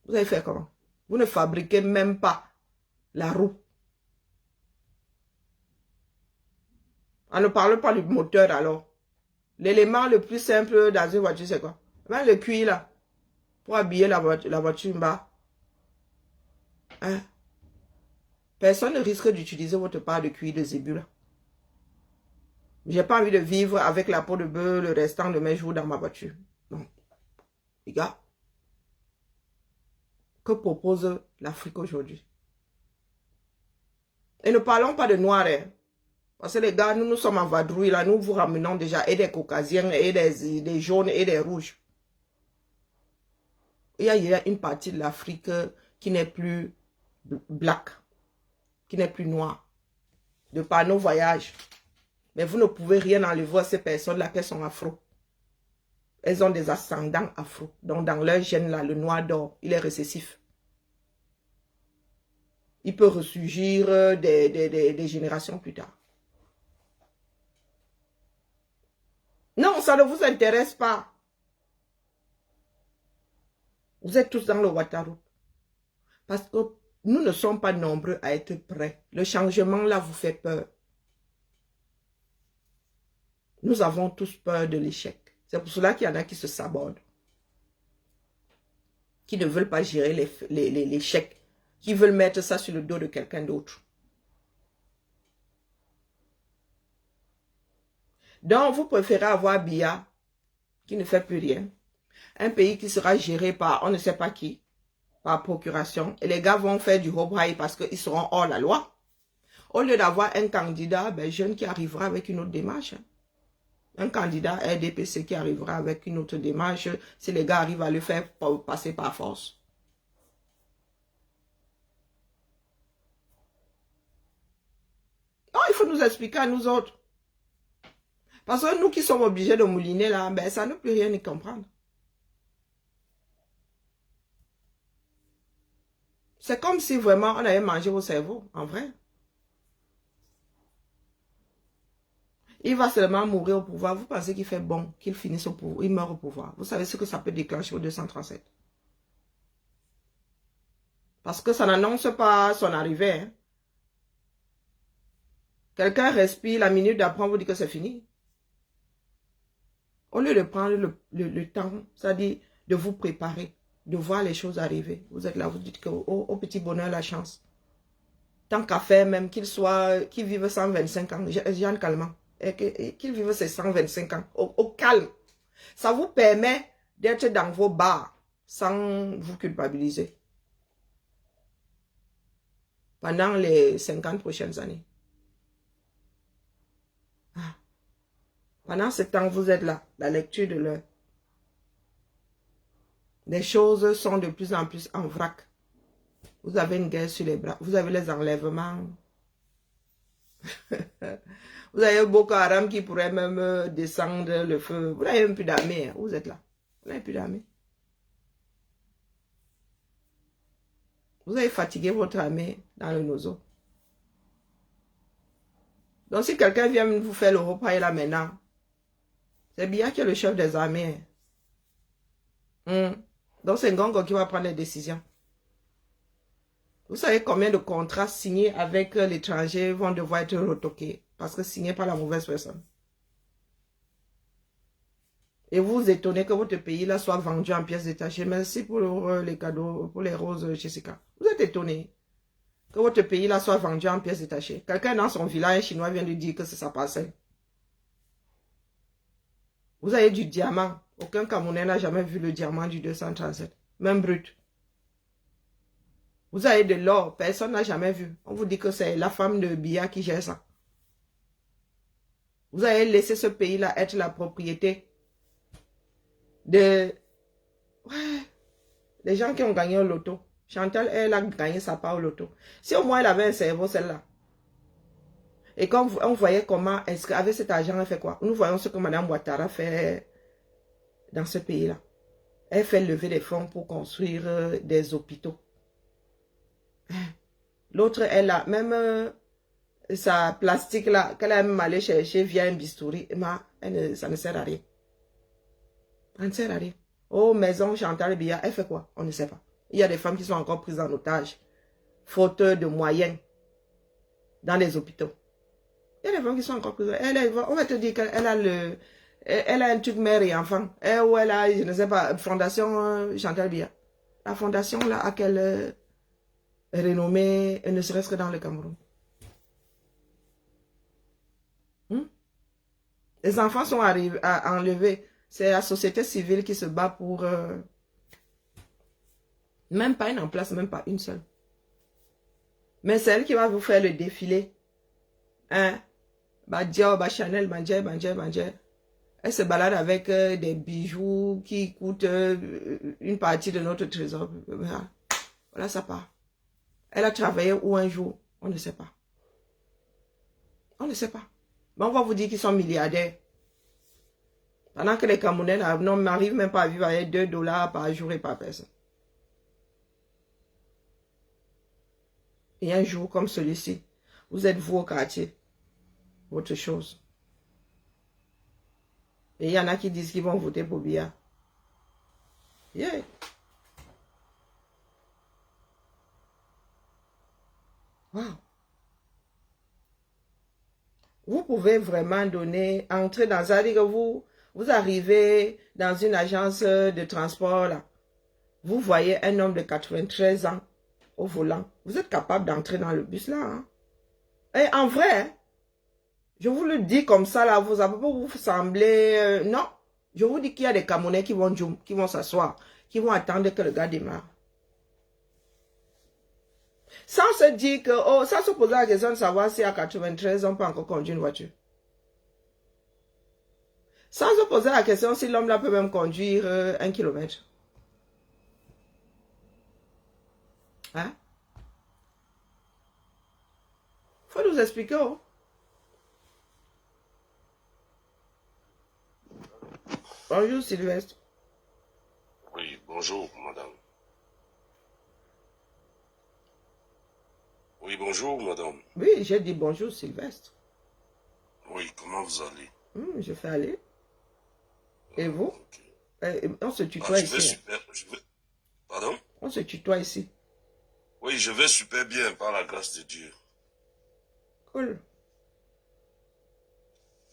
Speaker 1: vous allez faire comment? Vous ne fabriquez même pas la roue. On ne parle pas du moteur alors. L'élément le plus simple dans une voiture, c'est quoi? Même le cuir là, pour habiller la voiture en bas. Hein? Personne ne risque d'utiliser votre part de cuir de zébu là. J'ai pas envie de vivre avec la peau de bœuf le restant de mes jours dans ma voiture. Non. Les gars, que propose l'Afrique aujourd'hui? Et ne parlons pas de noirs, hein. Parce que les gars, nous sommes en vadrouille, là, nous vous ramenons déjà et des caucasiens, et des jaunes, et des rouges. Il y a une partie de l'Afrique qui n'est plus black, qui n'est plus noire, de par nos voyages. Mais vous ne pouvez rien enlever à ces personnes-là qui sont afro. Elles ont des ascendants afro. Donc dans leur gène, là, le noir d'or, il est récessif. Il peut ressurgir des générations plus tard. Non, ça ne vous intéresse pas. Vous êtes tous dans le Ouattara. Parce que nous ne sommes pas nombreux à être prêts. Le changement là vous fait peur. Nous avons tous peur de l'échec. C'est pour cela qu'il y en a qui se sabordent. Qui ne veulent pas gérer l'échec. Qui veulent mettre ça sur le dos de quelqu'un d'autre. Donc, vous préférez avoir Biya, qui ne fait plus rien. Un pays qui sera géré par on ne sait pas qui, par procuration. Et les gars vont faire du hobraï parce qu'ils seront hors la loi. Au lieu d'avoir un candidat jeune qui arrivera avec une autre démarche. Un candidat RDPC qui arrivera avec une autre démarche si les gars arrivent à le faire passer par force. Non, il faut nous expliquer à nous autres. Parce que nous qui sommes obligés de mouliner là, ça ne peut rien y comprendre. C'est comme si vraiment on avait mangé vos cerveaux, en vrai. Il va seulement mourir au pouvoir. Vous pensez qu'il fait bon qu'il finisse au pouvoir, il meurt au pouvoir. Vous savez ce que ça peut déclencher au 237. Parce que ça n'annonce pas son arrivée. Hein. Quelqu'un respire, la minute d'après, on vous dit que c'est fini. Au lieu de prendre le temps, c'est-à-dire de vous préparer, de voir les choses arriver. Vous êtes là, vous dites que au petit bonheur, la chance. Tant qu'à faire, même qu'il vive 125 ans, Jeanne Calment, qu'il vive ses 125 ans, au calme. Ça vous permet d'être dans vos bars sans vous culpabiliser. Pendant les 50 prochaines années. Pendant ce temps, vous êtes là, la lecture de l'heure. Les choses sont de plus en plus en vrac. Vous avez une guerre sur les bras. Vous avez les enlèvements. Vous avez Boko Haram qui pourrait même descendre le feu. Vous n'avez même plus d'armée. Hein. Vous êtes là. Vous n'avez plus d'armée. Vous avez fatigué votre armée dans le nozo. Donc si quelqu'un vient vous faire le repas là maintenant, c'est bien qu'il y a le chef des armées. Donc c'est Ngongo qui va prendre les décisions. Vous savez combien de contrats signés avec l'étranger vont devoir être retoqués parce que signés par la mauvaise personne. Et vous vous étonnez que votre pays là soit vendu en pièces détachées. Merci pour les cadeaux, pour les roses, Jessica. Vous êtes étonné que votre pays là soit vendu en pièces détachées. Quelqu'un dans son village chinois vient de dire que c'est sa parcelle. Vous avez du diamant. Aucun Camerounais n'a jamais vu le diamant du 237. Même brut. Vous avez de l'or. Personne n'a jamais vu. On vous dit que c'est la femme de Biya qui gère ça. Vous avez laissé ce pays-là être la propriété de... Ouais. Les gens qui ont gagné au loto. Chantal, elle a gagné sa part au loto. Si au moins elle avait un cerveau, celle-là. Et quand on voyait comment, est-ce qu'avec cet argent, elle fait quoi? Nous voyons ce que Mme Ouattara fait dans ce pays-là. Elle fait lever des fonds pour construire des hôpitaux. L'autre, elle a même sa plastique là, qu'elle a même allé chercher via un bistouri. Ça ne sert à rien. Ça ne sert à rien. Oh, maison Chantal Biya, elle fait quoi? On ne sait pas. Il y a des femmes qui sont encore prises en otage, faute de moyens, dans les hôpitaux. Il y a des femmes qui sont encore prises. On va te dire qu'elle a elle a un truc mère et enfant. Ou elle a, je ne sais pas, fondation Chantal Biya. La fondation là a quelle renommée, ne serait-ce que dans le Cameroun. Les enfants sont enlevés. C'est la société civile qui se bat pour... même pas une en place, même pas une seule. Mais c'est elle qui va vous faire le défilé. Hein? Badia, Chanel, Bandje. Elle se balade avec des bijoux qui coûtent une partie de notre trésor. Voilà, ça part. Elle a travaillé où un jour? On ne sait pas. On ne sait pas. Mais on va vous dire qu'ils sont milliardaires. Pendant que les Camerounais n'arrivent même pas à vivre avec $2 par jour et par personne. Et un jour comme celui-ci, vous êtes vous au quartier. Autre chose. Et il y en a qui disent qu'ils vont voter pour Biya. Yeah. Wow. Vous pouvez vraiment entrer dans ça, dire que vous arrivez dans une agence de transport là. Vous voyez un homme de 93 ans au volant. Vous êtes capable d'entrer dans le bus là. Hein? Et en vrai, je vous le dis comme ça là, vous avez pas vous sembler... non, je vous dis qu'il y a des Camerounais qui vont s'asseoir, qui vont attendre que le gars démarre. Sans se dire que, sans se poser la question de savoir si à 93 on peut encore conduire une voiture. Sans se poser la question si l'homme là peut même conduire 1 kilomètre. Hein? Faut nous expliquer. Oh. Bonjour Sylvestre.
Speaker 5: Oui, bonjour madame. Oui, bonjour madame.
Speaker 1: Oui, j'ai dit bonjour Sylvestre.
Speaker 5: Oui, comment vous allez?
Speaker 1: Je fais aller. Et vous?
Speaker 5: Okay.
Speaker 1: On se tutoie ici.
Speaker 5: Super, Pardon?
Speaker 1: On se tutoie ici.
Speaker 5: Oui, je vais super bien par la grâce de Dieu.
Speaker 1: Cool.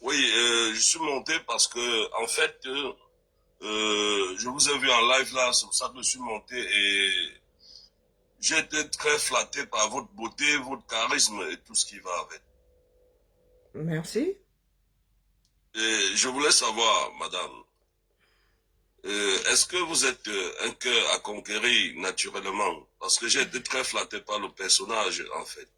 Speaker 5: Oui, je suis monté parce que, en fait, je vous ai vu en live là, c'est pour ça que je suis monté et j'ai été très flatté par votre beauté, votre charisme et tout ce qui va avec.
Speaker 1: Merci.
Speaker 5: Et je voulais savoir, madame, est-ce que vous êtes un cœur à conquérir naturellement? Parce que j'ai été très flatté par le personnage, en fait.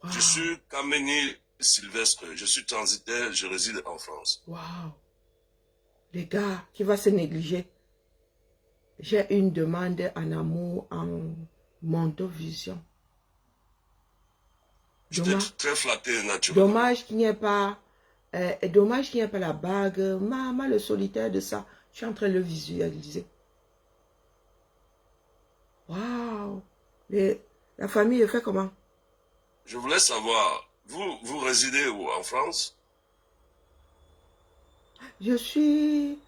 Speaker 5: Wow. Je suis Kameni Sylvestre, je suis transitaire, je réside en France.
Speaker 1: Waouh! Les gars, qui va se négliger? J'ai une demande en amour en Mondovision.
Speaker 5: J'étais très flatté naturellement.
Speaker 1: Dommage qu'il n'y ait pas... dommage qu'il n'y ait pas la bague. Maman, le solitaire de ça. Je suis en train de le visualiser. Waouh! La famille fait comment?
Speaker 5: Je voulais savoir, vous résidez où? En France?
Speaker 1: Je suis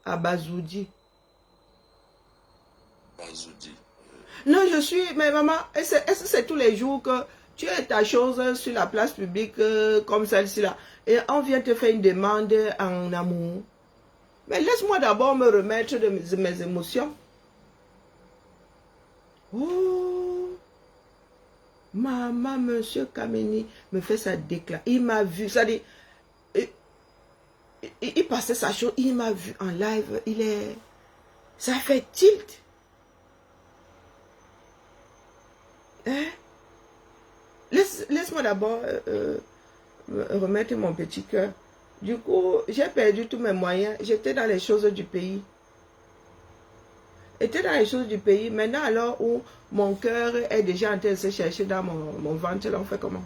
Speaker 1: à Bazoudi.
Speaker 5: Bazoudi.
Speaker 1: Non, je suis... Mais maman, est-ce que c'est tous les jours que tu as ta chose sur la place publique comme celle-ci là et on vient te faire une demande en amour? Mais laisse-moi d'abord me remettre de mes émotions. Oh, maman, monsieur Kameni me fait sa déclaration. Il m'a vu, ça dit, il passait sa chose, il m'a vu en live, ça fait tilt. Hein? Laisse-moi d'abord remettre mon petit cœur. Du coup, j'ai perdu tous mes moyens. J'étais dans les choses du pays. était dans les choses du pays. Maintenant, alors où mon cœur est déjà en train de se chercher dans mon ventre, là, on fait comment?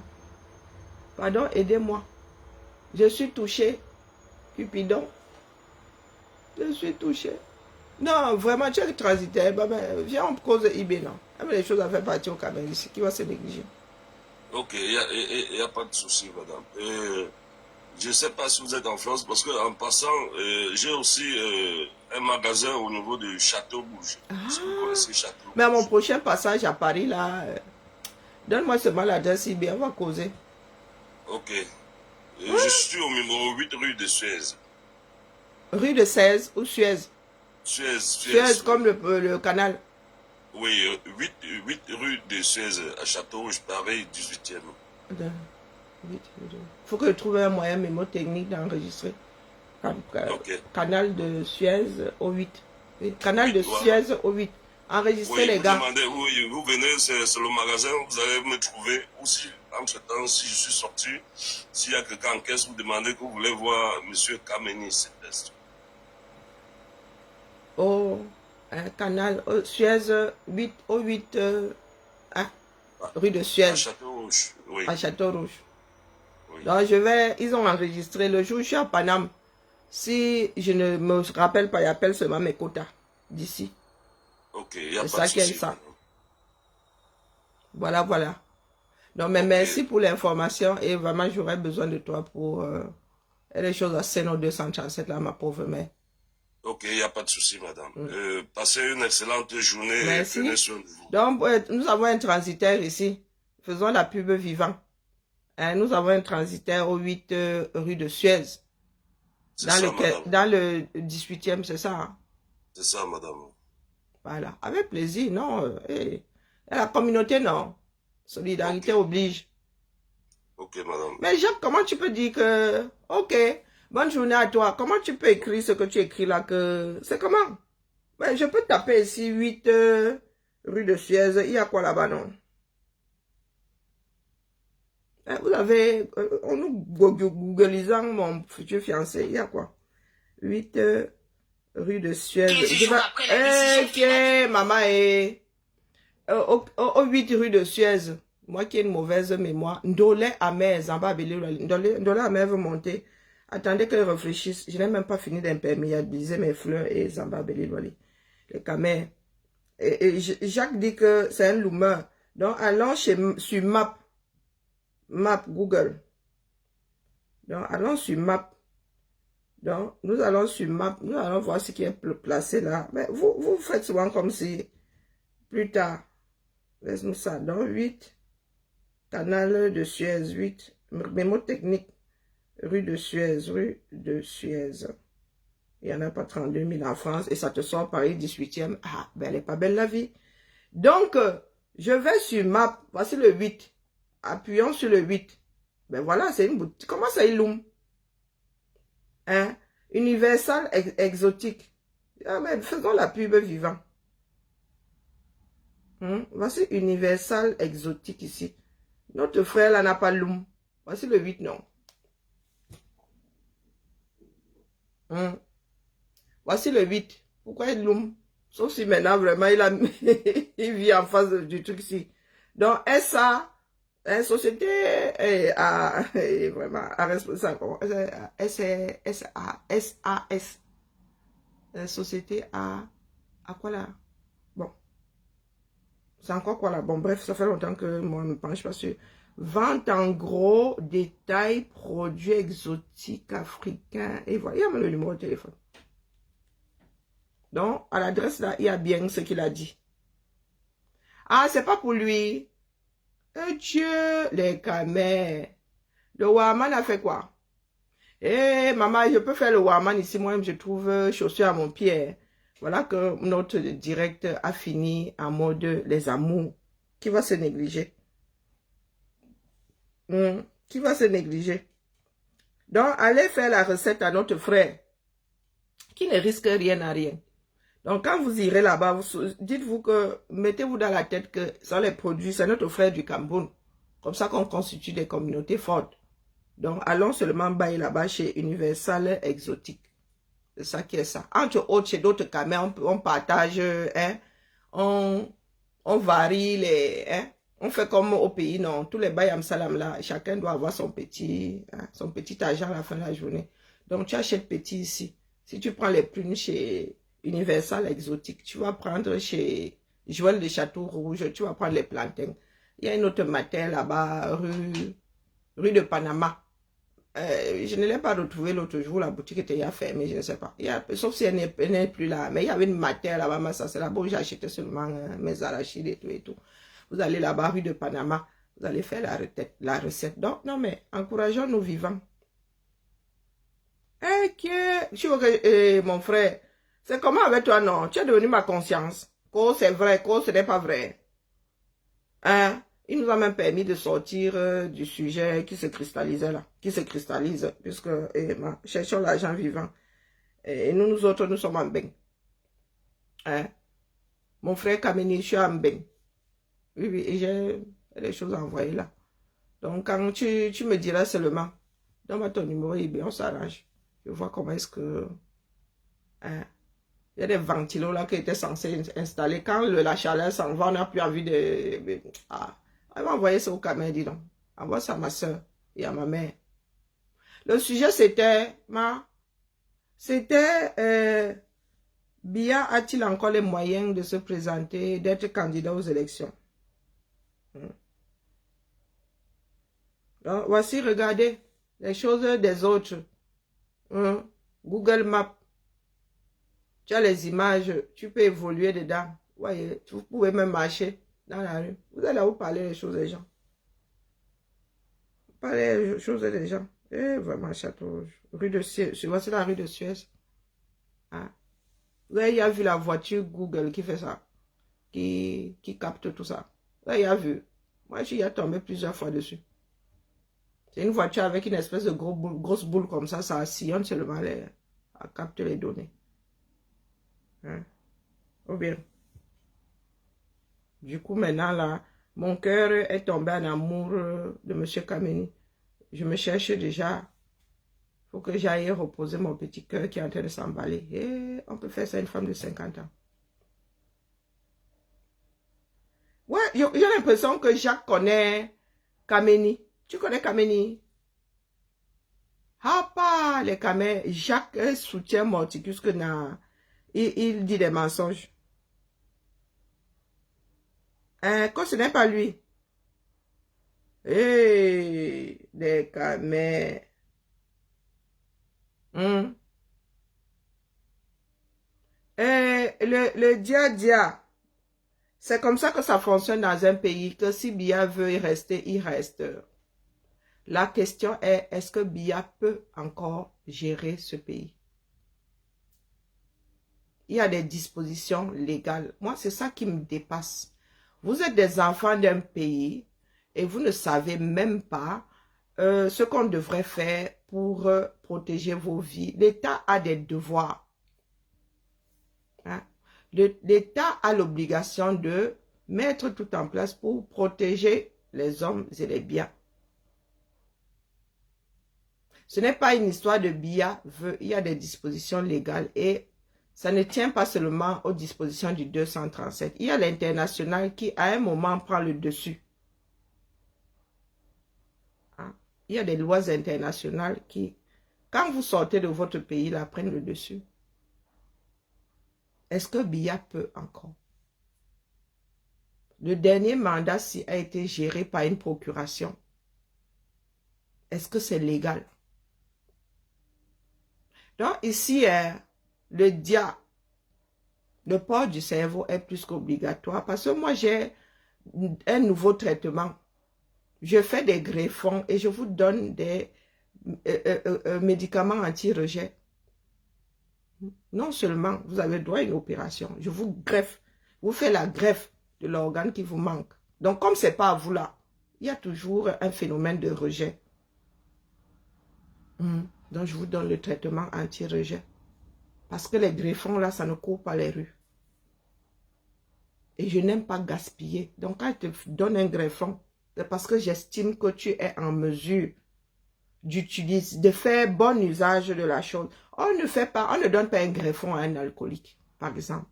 Speaker 1: Pardon, aidez-moi. Je suis touchée. Cupidon. Je suis touchée. Non, vraiment, tu es transitaire. Viens, on cause eBay, non. Même les choses à faire partir au Cameroun ici, qui va se négliger.
Speaker 5: Ok, il n'y a pas de souci, madame. Je ne sais pas si vous êtes en France, parce qu'en passant, j'ai aussi un magasin au niveau de Château-Rouge. Si vous connaissez Château-Rouge.
Speaker 1: Mais à mon prochain passage à Paris, là, donne-moi seulement l'adresse eBay, on va causer.
Speaker 5: Ok. Je suis au numéro 8 rue de Suez.
Speaker 1: Rue de 16 ou Suez? Suez comme le canal.
Speaker 5: Oui, 8 rue de Suez à Château-Rouge, Paris, 18e.
Speaker 1: Il faut que je trouve un moyen mémotechnique d'enregistrer.
Speaker 5: Ok.
Speaker 1: Canal de Suez au 8. Canal de Suez au 8. Enregistrez les gars.
Speaker 5: Vous venez, c'est le magasin, vous allez me trouver. Ou si, entre-temps, si je suis sorti, s'il y a quelqu'un en caisse, vous demandez que vous voulez voir M. Kameni.
Speaker 1: Au canal Suez 8 au 8 rue de Suez.
Speaker 5: À Château-Rouge, oui.
Speaker 1: À Château-Rouge.
Speaker 5: Oui.
Speaker 1: Donc ils ont enregistré le jour où je suis à Paname. Si je ne me rappelle pas, ils appellent seulement mes quotas d'ici.
Speaker 5: Ok, il n'y a
Speaker 1: c'est
Speaker 5: pas
Speaker 1: ça
Speaker 5: de souci.
Speaker 1: ça. Voilà, voilà. Non, mais merci pour l'information et vraiment j'aurais besoin de toi pour les choses à Seno 237 là, ma pauvre mère.
Speaker 5: Ok, il n'y a pas de souci, madame. Passez une excellente journée.
Speaker 1: Merci.
Speaker 5: Et prenez soin de vous.
Speaker 1: Donc, nous avons un transitaire ici. Faisons la pub vivant. Nous avons un transitaire au 8 rue de Suez. Dans le 18e, c'est ça? Hein?
Speaker 5: C'est ça, madame.
Speaker 1: Voilà. Avec plaisir, non. Et la communauté, non. Solidarité oblige.
Speaker 5: Ok, madame.
Speaker 1: Mais Jacques, comment tu peux dire que... Ok, bonne journée à toi. Comment tu peux écrire ce que tu écris là que... C'est comment? Mais je peux taper ici 8 rue de Suez. Il y a quoi là-bas, non? Vous avez... en nous googlisant mon futur fiancé. Il y a quoi? 8 rue de Suez. Ok, maman est... au 8 rue de Suez. Moi qui ai une mauvaise mémoire. Ndolé Amer, Zamba Belé. Ndolé Amer veut monter. Attendez qu'elle réfléchisse. Je n'ai même pas fini d'imperméabiliser mes fleurs et Zamba Belé. Les camers. Et Jacques dit que c'est un loumeur. Donc allons sur Map. Map Google. Donc allons sur Map. Donc nous allons sur Map. Nous allons voir ce qui est placé là. Mais vous faites souvent comme si plus tard. Laisse-nous ça. Donc 8. Canal de Suez 8. Mémo technique. Rue de Suez. Rue de Suez. Il n'y en a pas 32 000 en France. Et ça te sort Paris 18e. Ah, ben elle n'est pas belle la vie. Donc, je vais sur Map. Voici le 8. Appuyons sur le 8. Ben voilà, c'est une boutique. Comment ça illume? Hein? Universal exotique. Ah, mais faisons la pub vivant. Voici Universal exotique ici. Notre frère là n'a pas loom. Voici le 8, non. Voici le 8. Pourquoi il loom? Sauf si maintenant vraiment il vit en face du truc ici. Donc SA, société vraiment à responsable. SAS. Société à quoi là? Bon. C'est encore quoi là? Bon, bref, ça fait longtemps que moi je me penche pas sur vente en gros, détail, produits exotiques africains. Et voilà, il y a le numéro de téléphone. Donc, à l'adresse là, il y a bien ce qu'il a dit. Ah, c'est pas pour lui. Dieu, les camers. Le Waman a fait quoi? Eh, maman, je peux faire le Waman ici. Moi-même, je trouve chaussures à mon pied. Voilà que notre direct a fini en mode les amours. Qui va se négliger? Qui va se négliger? Donc, allez faire la recette à notre frère. Qui ne risque rien à rien. Donc, quand vous irez là-bas, dites-vous que, mettez-vous dans la tête que ça les produits, c'est notre frère du Cameroun. Comme ça qu'on constitue des communautés fortes. Donc, allons seulement bailler là-bas chez Universal Exotique. C'est ça qui est ça. Entre autres, chez d'autres caméras, on partage, hein, on varie les... Hein, on fait comme au pays, non. Tous les bayam salam là, chacun doit avoir son petit argent à la fin de la journée. Donc, tu achètes petit ici. Si tu prends les prunes chez Universal Exotique, tu vas prendre chez Joël de Château Rouge, tu vas prendre les plantains. Il y a une autre matin là-bas, rue de Panama. Je ne l'ai pas retrouvé l'autre jour, la boutique était déjà fermée, je ne sais pas. Sauf si elle n'est plus là. Mais il y avait une matière là-bas, ça c'est là-bas où j'ai acheté seulement mes arachides et tout et tout. Vous allez là-bas, rue de Panama, vous allez faire la recette. Donc, non mais, encourageons nos vivants. Mon frère, c'est comment avec toi, non? Tu es devenu ma conscience. Quoi c'est vrai, quoi ce n'est pas vrai. Hein? Il nous a même permis de sortir du sujet qui se cristallisait là, qui se cristallise, puisque cherchons l'argent vivant. Et nous autres, nous sommes en bain. Hein? Mon frère Kameni, je suis en bain. Oui, oui, et j'ai des choses à envoyer là. Donc, quand tu me diras seulement, donne-moi ton numéro, et bien on s'arrange. Je vois comment est-ce que... Hein? Il y a des ventilos là qui étaient censés installer. Quand la chaleur s'en va, on n'a plus envie de... Elle m'a envoyé ça au Cameroun, dis donc. Envoie ça à ma soeur et à ma mère. Le sujet, c'était... Biya a-t-il encore les moyens de se présenter, d'être candidat aux élections? Donc, voici, regardez, les choses des autres. Google Maps. Tu as les images, tu peux évoluer dedans. Voyez, vous pouvez même marcher dans la rue. Vous allez là où parler les choses des gens. Parler les choses des gens. Eh, vraiment, Château Rouge. Rue de Suez. Voici la rue de Suez. Ah. Vous avez vu la voiture Google qui fait ça. Qui capte tout ça. Vous avez vu. Moi, je suis tombé plusieurs fois dessus. C'est une voiture avec une espèce de grosse boule comme ça sillonne seulement à capter les données. Hein? Ou bien. Du coup, maintenant, là, mon cœur est tombé en amour de M. Kameni. Je me cherche déjà. Il faut que j'aille reposer mon petit cœur qui est en train de s'emballer. Et on peut faire ça à une femme de 50 ans. Ouais, j'ai l'impression que Jacques connaît Kameni. Tu connais Kameni? Ah, pas les Kameni. Jacques soutient Morticus que il dit des mensonges. Quand ce n'est pas lui. Hey, des Kameni. Le dia. C'est comme ça que ça fonctionne dans un pays, que si Biya veut y rester, il reste. La question est que Biya peut encore gérer ce pays? Il y a des dispositions légales. Moi, c'est ça qui me dépasse. Vous êtes des enfants d'un pays et vous ne savez même pas ce qu'on devrait faire pour protéger vos vies. L'État a des devoirs. Hein? L'État a l'obligation de mettre tout en place pour protéger les hommes et les biens. Ce n'est pas une histoire de Biya, il y a des dispositions légales et ça ne tient pas seulement aux dispositions du 237. Il y a l'international qui, à un moment, prend le dessus. Hein? Il y a des lois internationales qui, quand vous sortez de votre pays, là, prennent le dessus. Est-ce que Biya peut encore? Le dernier mandat a été géré par une procuration. Est-ce que c'est légal? Donc ici, le dia, le port du cerveau est plus qu'obligatoire parce que moi j'ai un nouveau traitement. Je fais des greffons et je vous donne des médicaments anti-rejet. Non seulement vous avez droit à une opération, je vous greffe, vous faites la greffe de l'organe qui vous manque. Donc comme ce n'est pas à vous là, il y a toujours un phénomène de rejet. Donc je vous donne le traitement anti-rejet. Parce que les greffons là, ça ne court pas les rues. Et je n'aime pas gaspiller. Donc quand je te donne un greffon, c'est parce que j'estime que tu es en mesure de faire bon usage de la chose. On ne donne pas un greffon à un alcoolique, par exemple.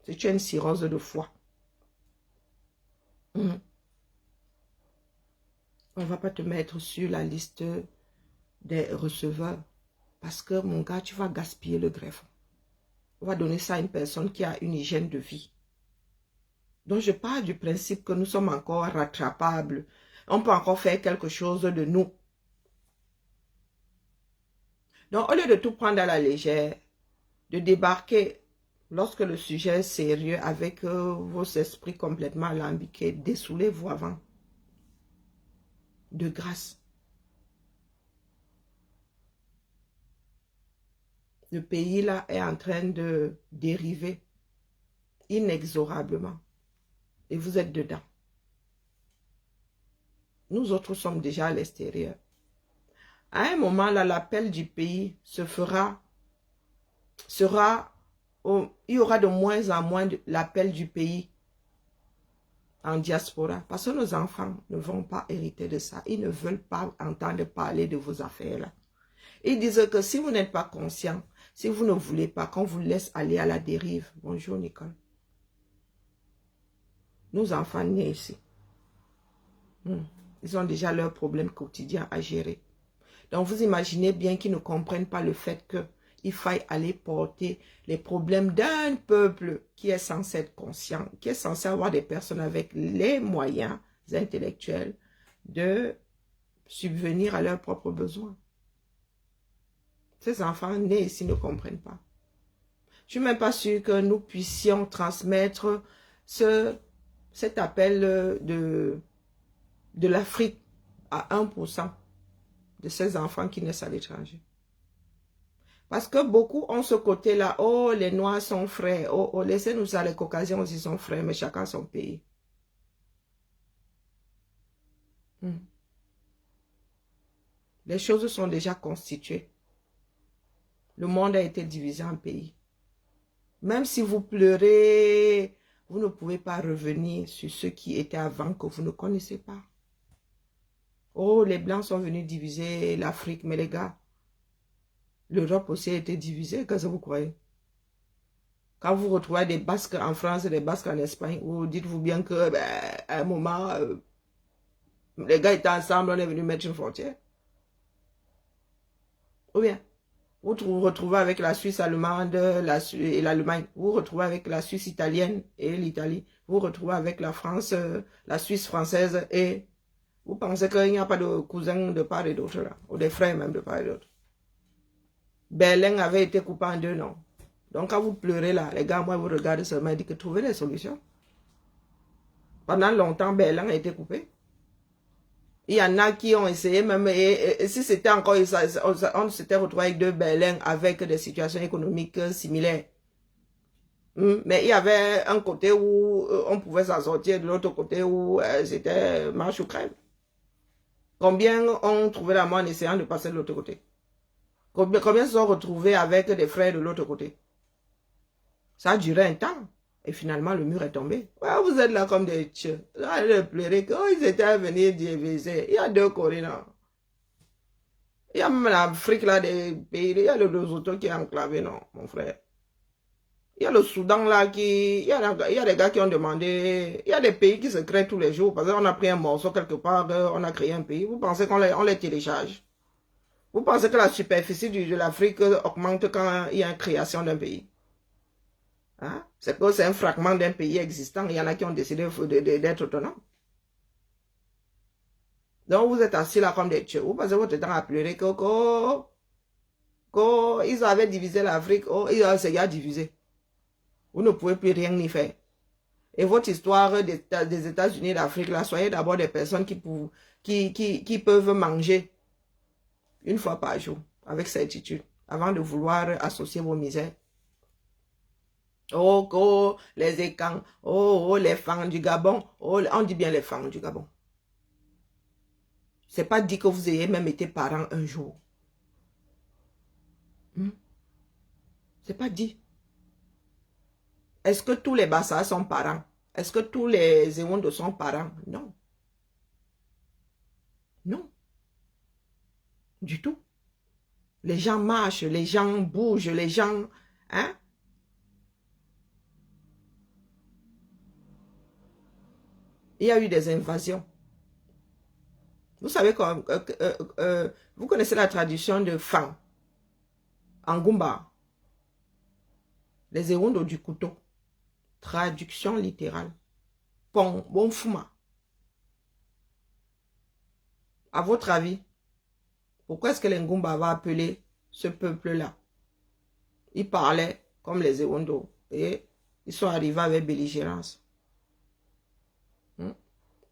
Speaker 1: Si tu as une cirrhose de foie. On ne va pas te mettre sur la liste des receveurs. Parce que, mon gars, tu vas gaspiller le greffon. On va donner ça à une personne qui a une hygiène de vie. Donc, je parle du principe que nous sommes encore rattrapables. On peut encore faire quelque chose de nous. Donc, au lieu de tout prendre à la légère, de débarquer lorsque le sujet est sérieux avec vos esprits complètement alambiqués, dessoulez-vous avant. De grâce. Le pays là est en train de dériver inexorablement. Et vous êtes dedans. Nous autres sommes déjà à l'extérieur. À un moment là, l'appel du pays il y aura de moins en moins l'appel du pays en diaspora. Parce que nos enfants ne vont pas hériter de ça. Ils ne veulent pas entendre parler de vos affaires là. Ils disent que si vous n'êtes pas conscient, si vous ne voulez pas, qu'on vous laisse aller à la dérive. Bonjour Nicole. Nos enfants nés ici. Ils ont déjà leurs problèmes quotidiens à gérer. Donc vous imaginez bien qu'ils ne comprennent pas le fait qu'il faille aller porter les problèmes d'un peuple qui est censé être conscient, qui est censé avoir des personnes avec les moyens intellectuels de subvenir à leurs propres besoins. Ces enfants nés ici ne comprennent pas. Je ne suis même pas sûre que nous puissions transmettre cet appel de l'Afrique à 1% de ces enfants qui naissent à l'étranger. Parce que beaucoup ont ce côté-là, oh, les Noirs sont frères, oh, laissez-nous ça, les Caucasiens aussi sont frères, mais chacun son pays. Les choses sont déjà constituées. Le monde a été divisé en pays. Même si vous pleurez, vous ne pouvez pas revenir sur ceux qui étaient avant que vous ne connaissez pas. Oh, les Blancs sont venus diviser l'Afrique, mais les gars, l'Europe aussi a été divisée, qu'est-ce que vous croyez? Quand vous retrouvez des Basques en France et des Basques en Espagne, vous dites-vous bien que, à un moment, les gars étaient ensemble, on est venu mettre une frontière. Ou bien, vous vous retrouvez avec la Suisse allemande et l'Allemagne. Vous vous retrouvez avec la Suisse italienne et l'Italie. Vous vous retrouvez avec la France, la Suisse française et... Vous pensez qu'il n'y a pas de cousins de part et d'autre là, ou des frères même de part et d'autre. Berlin avait été coupé en deux, non. Donc quand vous pleurez là, les gars, moi vous regardez seulement et dites que trouvez des solutions. Pendant longtemps, Berlin a été coupé. Il y en a qui ont essayé même, et si c'était encore, on s'était retrouvé avec deux Berlin avec des situations économiques similaires. Mais il y avait un côté où on pouvait s'en sortir, de l'autre côté où c'était marche ou crève. Combien ont trouvé la mort en essayant de passer de l'autre côté? Combien se sont retrouvés avec des frères de l'autre côté? Ça a duré un temps. Et finalement, le mur est tombé. Ouais, vous êtes là comme des tcheux. Allez pleurer qu'ils étaient venus diviser. Il y a deux Coréens. Il y a même l'Afrique là, des pays. Il y a le Lesotho qui est enclavé, non, mon frère. Il y a le Soudan là qui... Il y a des gars qui ont demandé... Il y a des pays qui se créent tous les jours. Parce qu'on a pris un morceau quelque part, on a créé un pays. Vous pensez qu'on les télécharge? Vous pensez que la superficie de l'Afrique augmente quand il y a une création d'un pays? Hein? C'est que c'est un fragment d'un pays existant. Il y en a qui ont décidé d'être autonomes. Donc vous êtes assis là comme des tcheux. Vous passez votre temps à pleurer ils avaient divisé l'Afrique. Oh, ils ont déjà divisé. Vous ne pouvez plus rien y faire. Et votre histoire des États-Unis d'Afrique, là, soyez d'abord des personnes qui peuvent manger une fois par jour, avec certitude, avant de vouloir associer vos misères. Oh, les écans, oh, les femmes du Gabon, oh, on dit bien les femmes du Gabon. C'est pas dit que vous ayez même été parents un jour. C'est pas dit. Est-ce que tous les Bassa sont parents? Est-ce que tous les Zéwonde sont parents? Non. Non. Du tout. Les gens marchent, les gens bougent, les gens... Hein? Il y a eu des invasions. Vous savez, vous connaissez la traduction de Fan en Goumba. Les Ewondo du couteau. Traduction littérale. Bon Fuma. À votre avis, pourquoi est-ce que les Ngumba va appeler ce peuple-là? Ils parlaient comme les Ewondo et ils sont arrivés avec belligérance.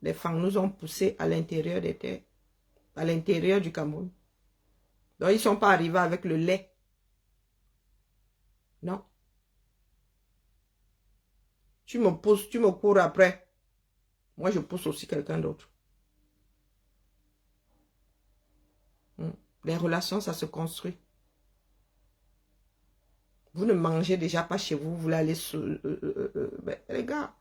Speaker 1: Les Fang nous ont poussés à l'intérieur des terres, à l'intérieur du Cameroun. Donc ils ne sont pas arrivés avec le lait. Non. Tu me pousses, tu me cours après. Moi, je pousse aussi quelqu'un d'autre. Les relations, ça se construit. Vous ne mangez déjà pas chez vous, vous voulez aller... les gars,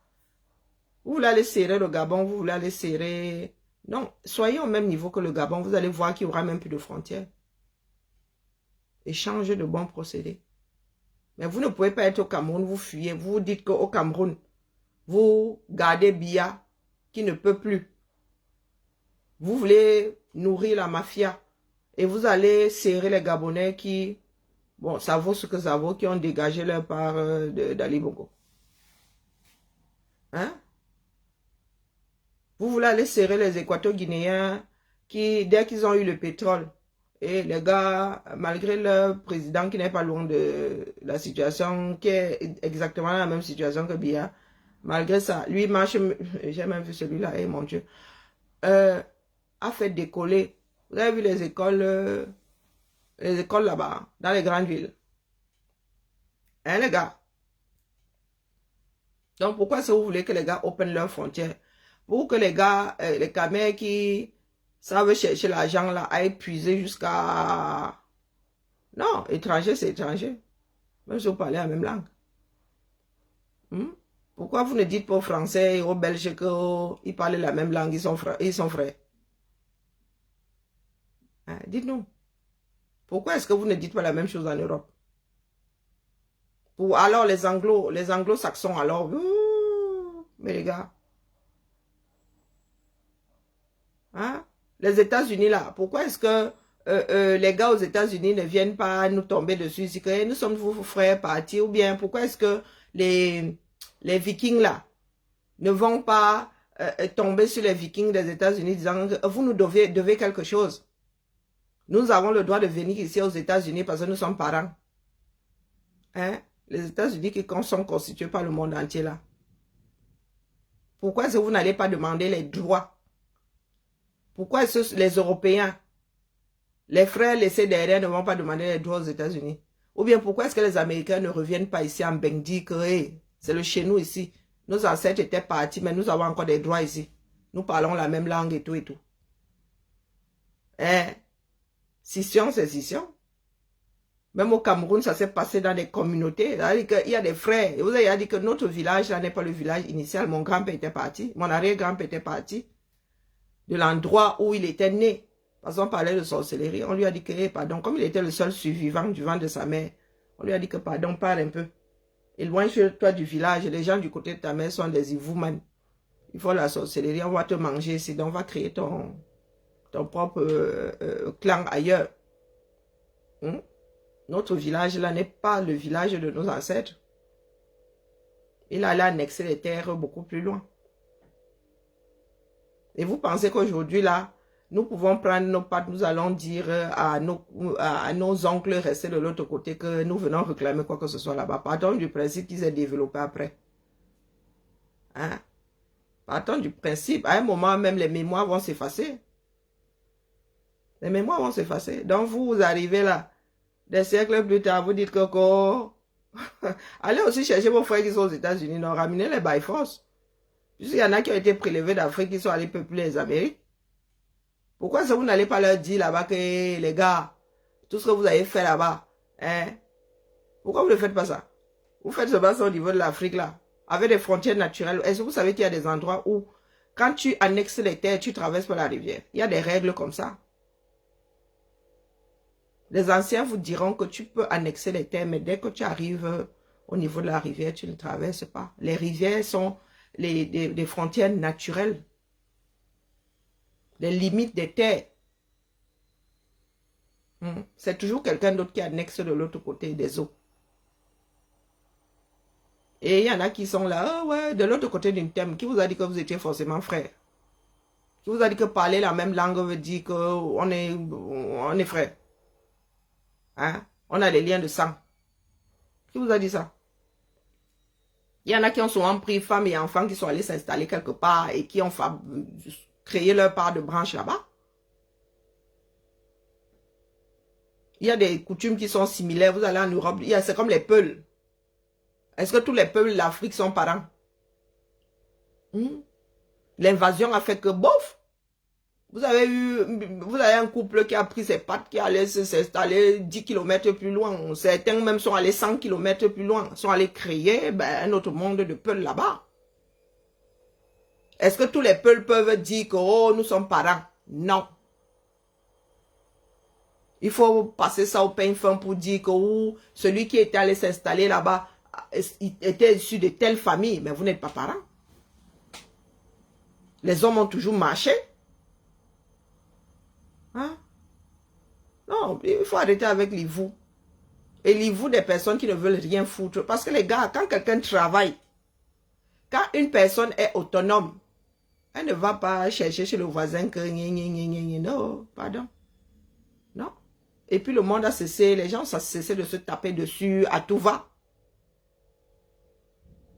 Speaker 1: vous voulez aller serrer le Gabon, vous voulez aller serrer... Non, soyez au même niveau que le Gabon, vous allez voir qu'il n'y aura même plus de frontières. Échange de bons procédés. Mais vous ne pouvez pas être au Cameroun, vous fuyez, vous dites qu'au Cameroun, vous gardez Biya qui ne peut plus. Vous voulez nourrir la mafia et vous allez serrer les Gabonais qui, bon, ça vaut ce que ça vaut, qui ont dégagé leur part d'Ali Bongo. Hein? Vous voulez aller serrer les Équato-Guinéens qui, dès qu'ils ont eu le pétrole, et les gars, malgré leur président qui n'est pas loin de la situation, qui est exactement la même situation que Biya, malgré ça, lui marche, j'ai même vu celui-là, mon Dieu, a fait décoller. Vous avez vu les écoles là-bas, dans les grandes villes. Hein, les gars? Donc, pourquoi est-ce que vous voulez que les gars open leurs frontières? Pour que les gars, les camés qui savent chercher l'argent là, aillent puiser jusqu'à... Non, étranger, c'est étranger. Même si vous parlez la même langue. Pourquoi vous ne dites pas aux Français et aux Belges qu'ils parlent la même langue, ils sont frères? Hein, dites-nous. Pourquoi est-ce que vous ne dites pas la même chose en Europe? Alors les anglo-saxons, alors... mais les gars... Hein? Les États-Unis là, pourquoi est-ce que les gars aux États-Unis ne viennent pas nous tomber dessus ici que nous sommes vos frères partis, ou bien pourquoi est-ce que les Vikings là ne vont pas tomber sur les Vikings des États-Unis disant que vous nous devez quelque chose. Nous avons le droit de venir ici aux États-Unis parce que nous sommes parents. Hein? Les États-Unis qui sont constitués par le monde entier là. Pourquoi est-ce que vous n'allez pas demander les droits? Pourquoi est-ce que les Européens, les frères laissés derrière ne vont pas demander les droits aux États-Unis? Ou bien pourquoi est-ce que les Américains ne reviennent pas ici en Bengdi que hey, c'est le chez nous ici. Nos ancêtres étaient partis, mais nous avons encore des droits ici. Nous parlons la même langue et tout et tout. Hein? Scission, c'est scission. Même au Cameroun, ça s'est passé dans des communautés. Il y a des frères. Et vous avez dit que notre village, là n'est pas le village initial. Mon grand-père était parti. Mon arrière-grand-père était parti. De l'endroit où il était né. Parce qu'on parlait de sorcellerie. On lui a dit que, pardon, comme il était le seul survivant du vent de sa mère, on lui a dit que, pardon, pars un peu. Éloigne-toi du village. Les gens du côté de ta mère sont des Ivouman. Il faut la sorcellerie. On va te manger ici. Donc, on va créer ton propre clan ailleurs. Notre village là n'est pas le village de nos ancêtres. Il allait annexer les terres beaucoup plus loin. Et vous pensez qu'aujourd'hui, là, nous pouvons prendre nos pattes, nous allons dire à nos oncles restés de l'autre côté que nous venons réclamer quoi que ce soit là-bas. Partons du principe qu'ils aient développé après. Hein? Partons du principe. À un moment, même les mémoires vont s'effacer. Les mémoires vont s'effacer. Donc, vous arrivez là, des siècles plus tard, vous dites que... Allez aussi chercher vos frères qui sont aux États-Unis, non, ramenez les by force. Puisqu'il y en a qui ont été prélevés d'Afrique, qui sont allés peupler les Amériques. Pourquoi ça vous n'allez pas leur dire là-bas que les gars, tout ce que vous avez fait là-bas, hein? Pourquoi vous ne faites pas ça? Vous faites seulement ça au niveau de l'Afrique là, avec des frontières naturelles. Est-ce que vous savez qu'il y a des endroits où, quand tu annexes les terres, tu traverses par la rivière? Il y a des règles comme ça. Les anciens vous diront que tu peux annexer les terres, mais dès que tu arrives au niveau de la rivière, tu ne traverses pas. Les rivières sont des frontières naturelles. Les limites des terres. C'est toujours quelqu'un d'autre qui annexe de l'autre côté des eaux. Et il y en a qui sont là, ah ouais, de l'autre côté d'une thème. Qui vous a dit que vous étiez forcément frères? Qui vous a dit que parler la même langue veut dire qu'on est frères? Hein? On a les liens de sang. Qui vous a dit ça? Il y en a qui ont souvent pris femmes et enfants qui sont allés s'installer quelque part et qui ont créé leur part de branche là-bas. Il y a des coutumes qui sont similaires. Vous allez en Europe, c'est comme les Peuls. Est-ce que tous les peuples d'Afrique sont parents? L'invasion a fait que, bof, vous avez un couple qui a pris ses pattes, qui allait s'installer 10 km plus loin. Certains même sont allés 100 km plus loin. Sont allés créer un autre monde de peuples là-bas. Est-ce que tous les peuples peuvent dire que, oh, nous sommes parents? Non. Il faut passer ça au pain fin pour dire que oh, celui qui était allé s'installer là-bas était issu de telle famille, mais vous n'êtes pas parents. Les hommes ont toujours marché. Hein? Non, il faut arrêter avec les vous. Et les vous des personnes qui ne veulent rien foutre. Parce que les gars, quand quelqu'un travaille, quand une personne est autonome, elle ne va pas chercher chez le voisin que non, pardon. Non. Et puis le monde a cessé, les gens ont cessé de se taper dessus, à tout va.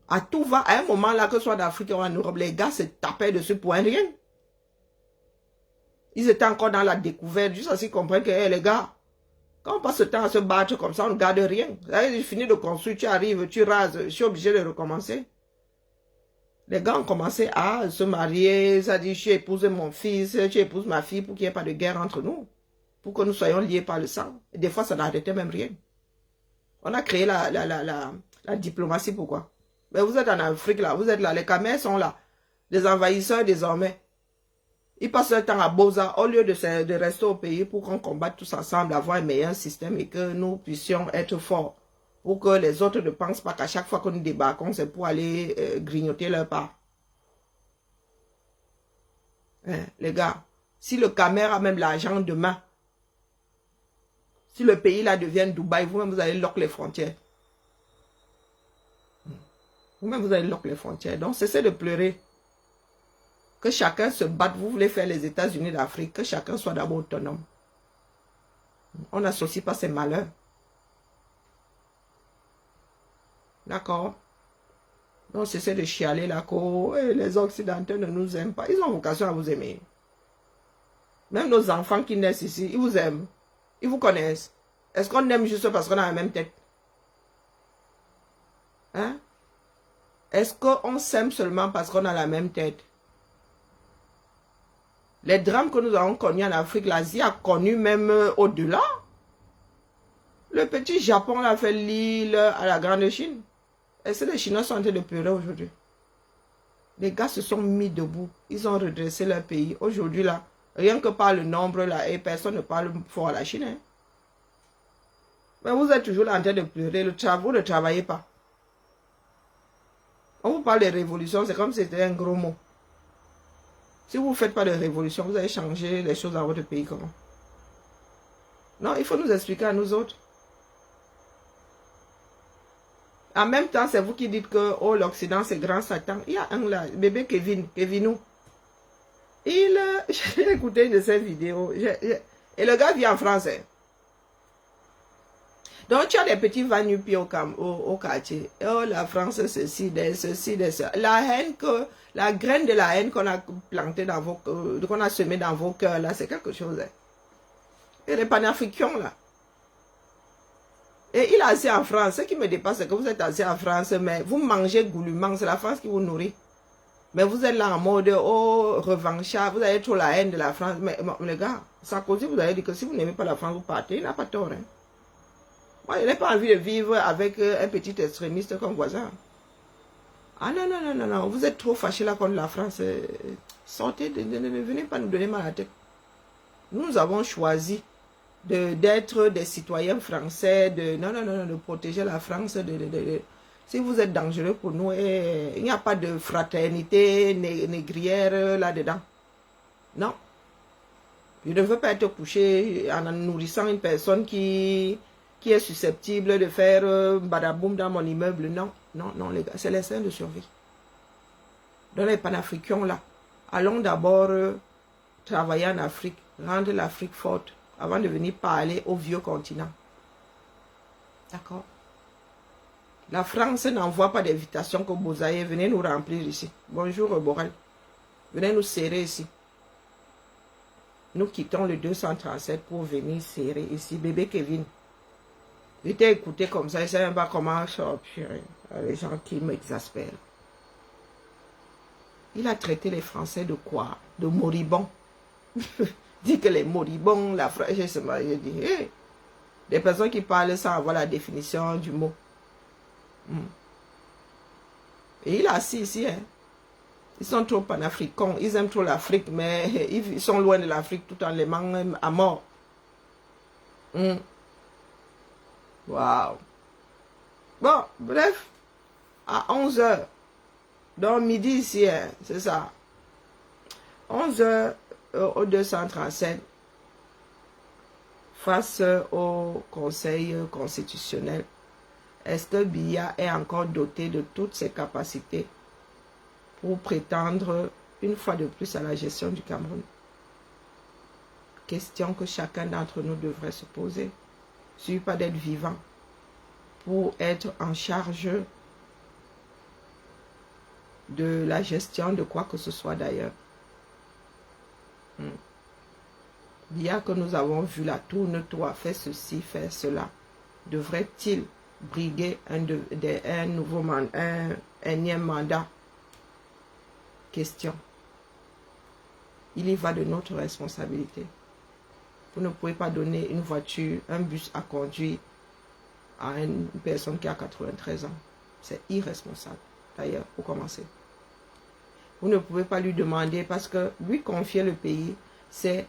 Speaker 1: À tout va, à un moment là, que ce soit d'Afrique ou en Europe, les gars se tapaient dessus pour un rien. Ils étaient encore dans la découverte, juste à ce qu'ils comprennent que hey, les gars, quand on passe le temps à se battre comme ça, on ne garde rien. Tu finis de construire, tu arrives, tu rases, je suis obligé de recommencer. Les gars ont commencé à se marier, ça dit, tu épouses mon fils, tu épouses ma fille pour qu'il n'y ait pas de guerre entre nous. Pour que nous soyons liés par le sang. Et des fois, ça n'arrêtait même rien. On a créé la diplomatie, pourquoi? Mais vous êtes en Afrique, là, vous êtes là, les Khmers sont là. Les envahisseurs, désormais. Ils passent leur temps à Boza, au lieu de rester au pays pour qu'on combatte tous ensemble, avoir un meilleur système et que nous puissions être forts. Pour que les autres ne pensent pas qu'à chaque fois que nous débarquons, c'est pour aller grignoter leur part. Hein, les gars, si le Khmer a même l'argent demain, si le pays là devient Dubaï, vous-même vous allez lock les frontières. Vous-même vous allez lock les frontières. Donc cessez de pleurer. Que chacun se batte. Vous voulez faire les États-Unis d'Afrique. Que chacun soit d'abord autonome. On n'associe pas ses malheurs. D'accord? Donc cessez de chialer là que les Occidentaux ne nous aiment pas. Ils ont vocation à vous aimer. Même nos enfants qui naissent ici, ils vous aiment. Ils vous connaissent. Est-ce qu'on aime juste parce qu'on a la même tête? Hein? Est-ce qu'on s'aime seulement parce qu'on a la même tête? Les drames que nous avons connus en Afrique, l'Asie a connu même au-delà. Le petit Japon a fait l'île à la grande Chine. Est-ce que les Chinois sont en train de pleurer aujourd'hui? Les gars se sont mis debout. Ils ont redressé leur pays. Aujourd'hui, là, rien que par le nombre, là, et personne ne parle fort à la Chine. Hein? Mais vous êtes toujours là en train de pleurer. Vous ne travaillez pas. On vous parle de révolution, c'est comme si c'était un gros mot. Si vous ne faites pas de révolution, vous allez changer les choses dans votre pays comment? Non, il faut nous expliquer à nous autres. En même temps, c'est vous qui dites que oh, l'Occident, c'est grand Satan. Il y a un là, bébé Kevinou. J'ai écouté une de ses vidéos. Et le gars vit en France. Hein. Donc, tu as des petits va-nu-pieds au quartier. Oh, la France, ceci, ceci. La graine de la haine qu'on a plantée dans vos qu'on a semée dans vos cœurs, là, c'est quelque chose. Hein. Et les panafricains, là. Et il est assis en France. Ce qui me dépasse, c'est que vous êtes assis en France, mais vous mangez goulûment. C'est la France qui vous nourrit. Mais vous êtes là en mode, oh, revanchard. Vous avez trop la haine de la France. Mais les gars, Sarkozy, vous avez dit que si vous n'aimez pas la France, vous partez. Il n'a pas tort. Hein. Moi, je n'ai pas envie de vivre avec un petit extrémiste comme voisin. Ah non. Vous êtes trop fâchés là contre la France. Sortez, ne venez pas nous donner mal à la tête. Nous avons choisi d'être des citoyens français, de protéger la France. Si vous êtes dangereux pour nous, il n'y a pas de fraternité négrière là-dedans. Non. Je ne veux pas être couché en nourrissant une personne qui est susceptible de faire badaboum dans mon immeuble. Non, non, non, les gars, c'est l'instinct de survie. Dans les panafricains, là, allons d'abord travailler en Afrique, rendre l'Afrique forte, avant de venir parler au vieux continent. D'accord? La France n'envoie pas d'invitation que Bozaïe, venez nous remplir ici. Bonjour Borel. Venez nous serrer ici. Nous quittons le 237 pour venir serrer ici. Bébé Kevin. Je t'ai écouté comme ça, je ne sais même pas comment sortir. Les gens qui m'exaspèrent. Il a traité les Français de quoi? De moribonds. Dit que les moribonds, la France, je dis, hey, des personnes qui parlent sans avoir la définition du mot. Et il est assis ici, hein. Ils sont trop panafricains, ils aiment trop l'Afrique, mais ils sont loin de l'Afrique tout en l'aimant à mort. Waouh. Bon, bref, à 11 h, donc midi ici, hein, c'est ça. 11 h au 237, face au Conseil constitutionnel, est-ce que Biya est encore doté de toutes ses capacités pour prétendre une fois de plus à la gestion du Cameroun? Question que chacun d'entre nous devrait se poser. Il ne suffit pas d'être vivant pour être en charge de la gestion de quoi que ce soit d'ailleurs. Biya que nous avons vu là, tourne-toi, fais ceci, fais cela. Devrait-il briguer un nouveau mandat, un énième mandat? Question. Il y va de notre responsabilité. Vous ne pouvez pas donner une voiture, un bus à conduire à une personne qui a 93 ans. C'est irresponsable, d'ailleurs, pour commencer. Vous ne pouvez pas lui demander, parce que lui confier le pays, c'est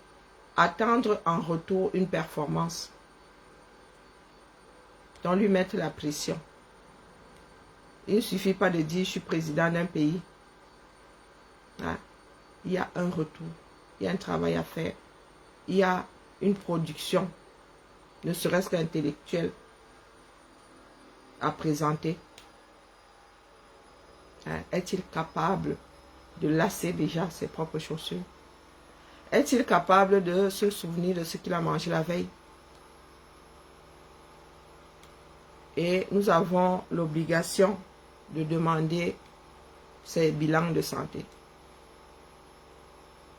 Speaker 1: attendre en retour une performance. Donc lui mettre la pression. Il ne suffit pas de dire, je suis président d'un pays. Ah, il y a un retour, il y a un travail à faire, il y a une production, ne serait-ce qu'intellectuelle, à présenter. Est-il capable de lasser déjà ses propres chaussures? Est-il capable de se souvenir de ce qu'il a mangé la veille? Et nous avons l'obligation de demander ses bilans de santé.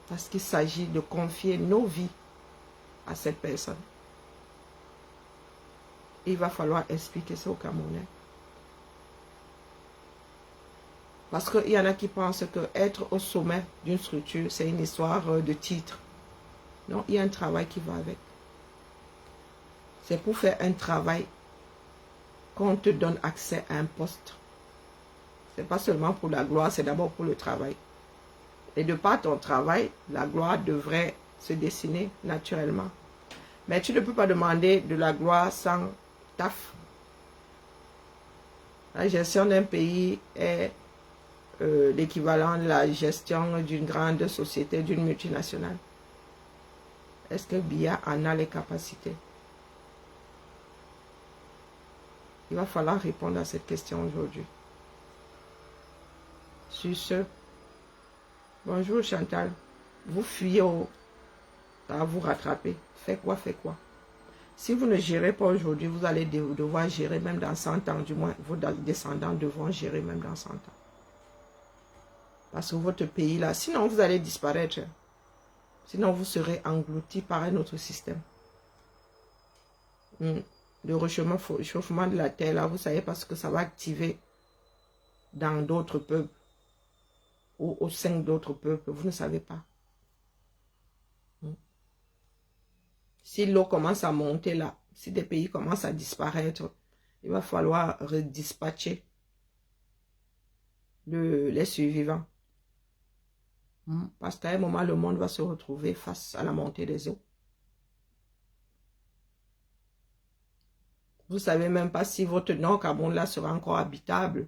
Speaker 1: Parce qu'il s'agit de confier nos vies à cette personne. Il va falloir expliquer ça aux Camerounais. Parce qu'il y en a qui pensent qu'être au sommet d'une structure, c'est une histoire de titre. Non, il y a un travail qui va avec. C'est pour faire un travail qu'on te donne accès à un poste. Ce n'est pas seulement pour la gloire, c'est d'abord pour le travail. Et de par ton travail, la gloire devrait se dessiner naturellement. Mais tu ne peux pas demander de la gloire sans taf. La gestion d'un pays est l'équivalent de la gestion d'une grande société, d'une multinationale. Est-ce que Biya en a les capacités? Il va falloir répondre à cette question aujourd'hui. Sur ce, bonjour Chantal, vous fuyez à vous rattraper. Faites quoi, faites quoi. Si vous ne gérez pas aujourd'hui, vous allez devoir gérer même dans 100 ans, du moins vos descendants devront gérer même dans 100 ans. Parce que votre pays là, sinon vous allez disparaître. Sinon vous serez engloutis par un autre système. Le réchauffement de la terre là, vous savez parce que ça va activer dans d'autres peuples. Ou au sein d'autres peuples, vous ne savez pas. Si l'eau commence à monter là, si des pays commencent à disparaître, il va falloir redispatcher les survivants. Parce qu'à un moment, le monde va se retrouver face à la montée des eaux. Vous ne savez même pas si votre nord Cameroun là sera encore habitable.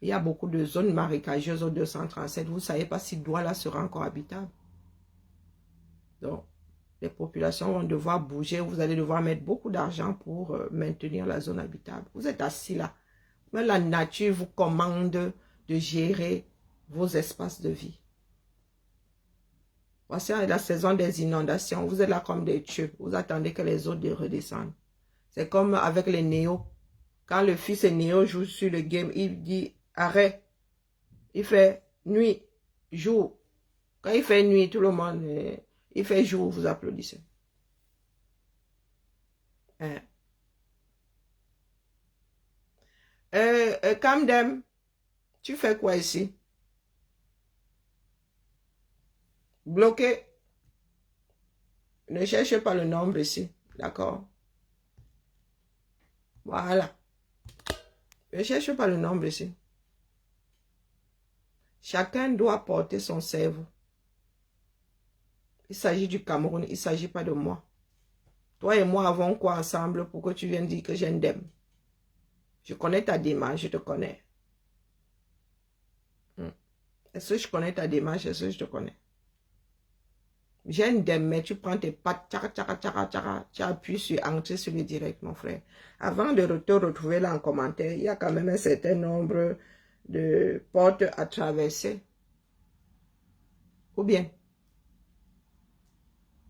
Speaker 1: Il y a beaucoup de zones marécageuses au 237. Vous ne savez pas si Douala sera encore habitable. Donc, les populations vont devoir bouger. Vous allez devoir mettre beaucoup d'argent pour maintenir la zone habitable. Vous êtes assis là. Mais la nature vous commande de gérer vos espaces de vie. Voici la saison des inondations. Vous êtes là comme des dieux. Vous attendez que les autres redescendent. C'est comme avec les néos. Quand le fils néo joue sur le game, il dit arrête. Il fait nuit, jour. Quand il fait nuit, tout le monde, il fait jour, vous applaudissez. Hein? Kamdem, tu fais quoi ici? Bloqué. Ne cherche pas le nombre ici. D'accord? Voilà. Ne cherche pas le nombre ici. Chacun doit porter son cerveau. Il s'agit du Cameroun, il ne s'agit pas de moi. Toi et moi avons quoi ensemble pour que tu viennes dire que j'ai un dème? Je connais ta démarche, je te connais. Est-ce que je connais ta démarche? Est-ce que je te connais? J'ai un dème, mais tu prends tes pattes, tu appuies sur entrer sur le direct, mon frère. Avant de te retrouver là en commentaire, il y a quand même un certain nombre de portes à traverser. Ou bien,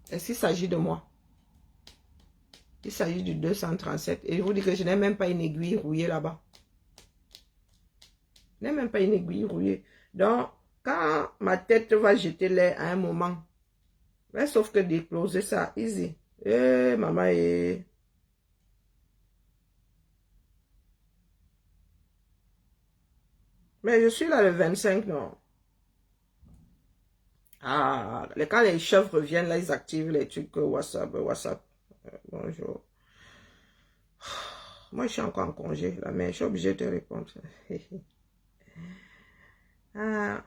Speaker 1: est-ce qu'il s'agit de moi? Il s'agit du 237. Et je vous dis que je n'ai même pas une aiguille rouillée là-bas. Je n'ai même pas une aiguille rouillée. Donc, quand ma tête va jeter l'air à un moment, mais sauf que décloser ça, easy. Eh, maman, eh. Mais je suis là le 25, non? Ah, quand les chefs reviennent, là, ils activent les trucs WhatsApp. Bonjour. Moi, je suis encore en congé, là, mais je suis obligée de te répondre. Ah.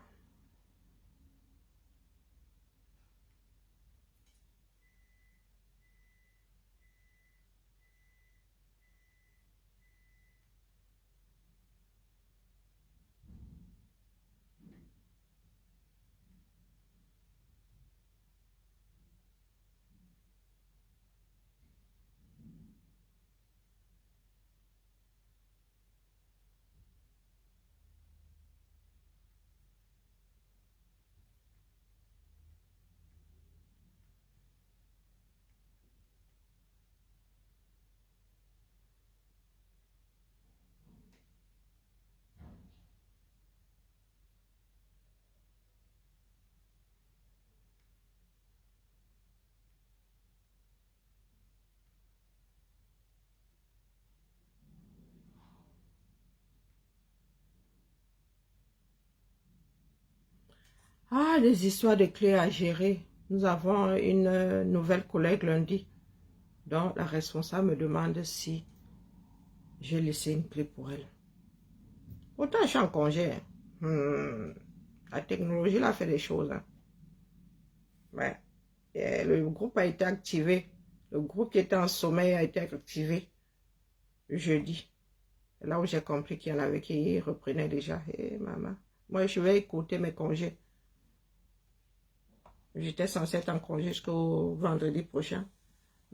Speaker 1: Ah, des histoires de clés à gérer. Nous avons une nouvelle collègue lundi, dont la responsable me demande si j'ai laissé une clé pour elle. Pourtant, je suis en congé. La technologie là fait des choses. Hein. Ouais. Et le groupe a été activé. Le groupe qui était en sommeil a été activé jeudi. Là où j'ai compris qu'il y en avait qui reprenaient déjà. Et maman, moi, je vais écouter mes congés. J'étais censée être en congé jusqu'au vendredi prochain.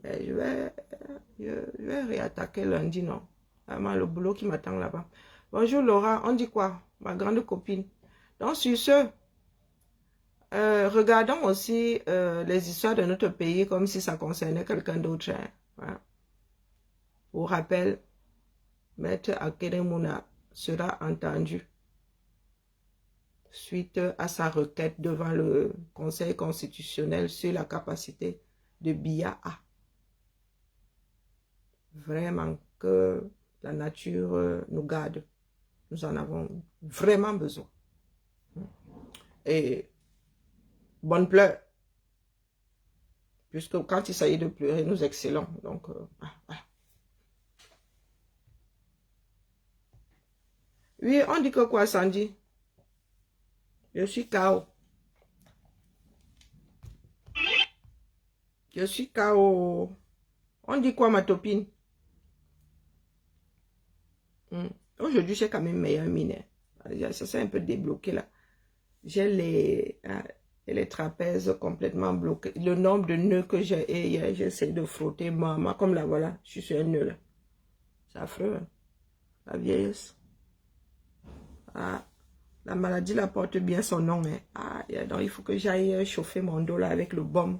Speaker 1: Mais je vais réattaquer lundi, non. Vraiment, le boulot qui m'attend là-bas. Bonjour Laura, on dit quoi? Ma grande copine. Donc, sur ce, regardons aussi les histoires de notre pays comme si ça concernait quelqu'un d'autre. Hein. Voilà. Pour rappel, Maître Akeremouna sera entendu suite à sa requête devant le Conseil constitutionnel sur la capacité de BIA. Vraiment que la nature nous garde. Nous en avons vraiment besoin. Et bonne pleure. Puisque quand il s'agit de pleurer, nous excellons. Donc, voilà. Oui, on dit que quoi, Sandy? Je suis KO. Je suis KO. On dit quoi, ma topine? Aujourd'hui, j'ai quand même meilleure mine. Ça s'est un peu débloqué là. J'ai les trapèzes complètement bloqués. Le nombre de nœuds que j'ai, j'essaie de frotter. Maman, comme là, voilà, je suis sur un nœud là. C'est affreux, hein? La vieillesse. Ah, la maladie la porte bien son nom. Hein. Ah, donc il faut que j'aille chauffer mon dos là avec le baume.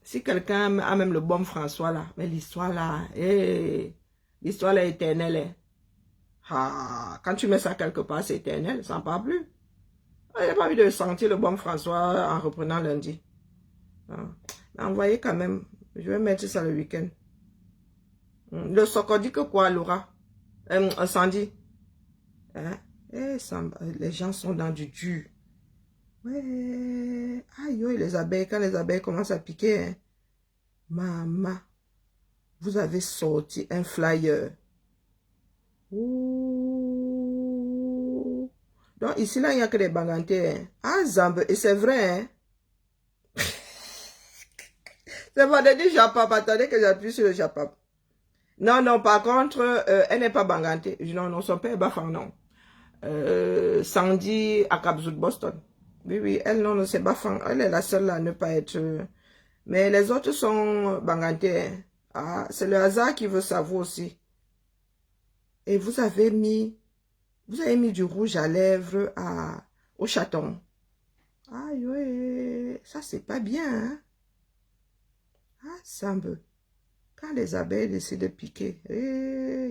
Speaker 1: Si quelqu'un a même le baume François là, mais l'histoire là, l'histoire là est éternelle. Hein. Ah, quand tu mets ça quelque part, c'est éternel, ça n'en parle plus. Ah, j'ai pas envie de sentir le baume François en reprenant lundi. Ah. Mais envoyez quand même, je vais mettre ça le week-end. Le soco dit que quoi, Laura? Sandy. Hein? Les gens sont dans du dur. Ouais. Aïe, aïe, les abeilles, quand les abeilles commencent à piquer, hein. Maman, vous avez sorti un flyer. Ouh. Donc ici, là, il n'y a que des bangantés. Hein. Ah, Zambe, et c'est vrai, hein. C'est pas de dire Japap, attendez que j'appuie sur le Japap. Non, non, par contre, elle n'est pas bangantée. Non, non, son père est bafang, non. Sandy à Capzout, Boston. Oui, oui, elle, non, c'est bafang. Elle est la seule à ne pas être... mais les autres sont bangantées. Hein. Ah, c'est le hasard qui veut savoir aussi. Et vous avez mis du rouge à lèvres au chaton. Aïe, ouais, ça c'est pas bien, hein? Ah, Sambe. Quand les abeilles décident de piquer,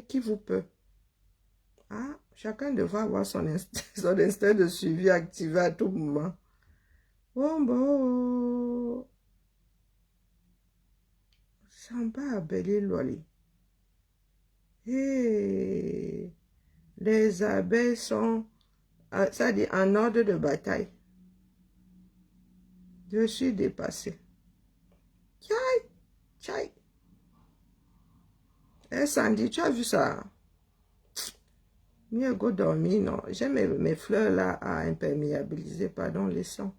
Speaker 1: qui vous peut? Ah, chacun devra avoir son instinct de suivi activé à tout moment. Oh, bon. Samba abeli loli. Les abeilles sont, ça dit, en ordre de bataille. Je suis dépassé. Tchaï, tchaï. Sandy, tu as vu ça? Mieux go dormir, non. J'ai mes fleurs là à imperméabiliser, pardon, les sons.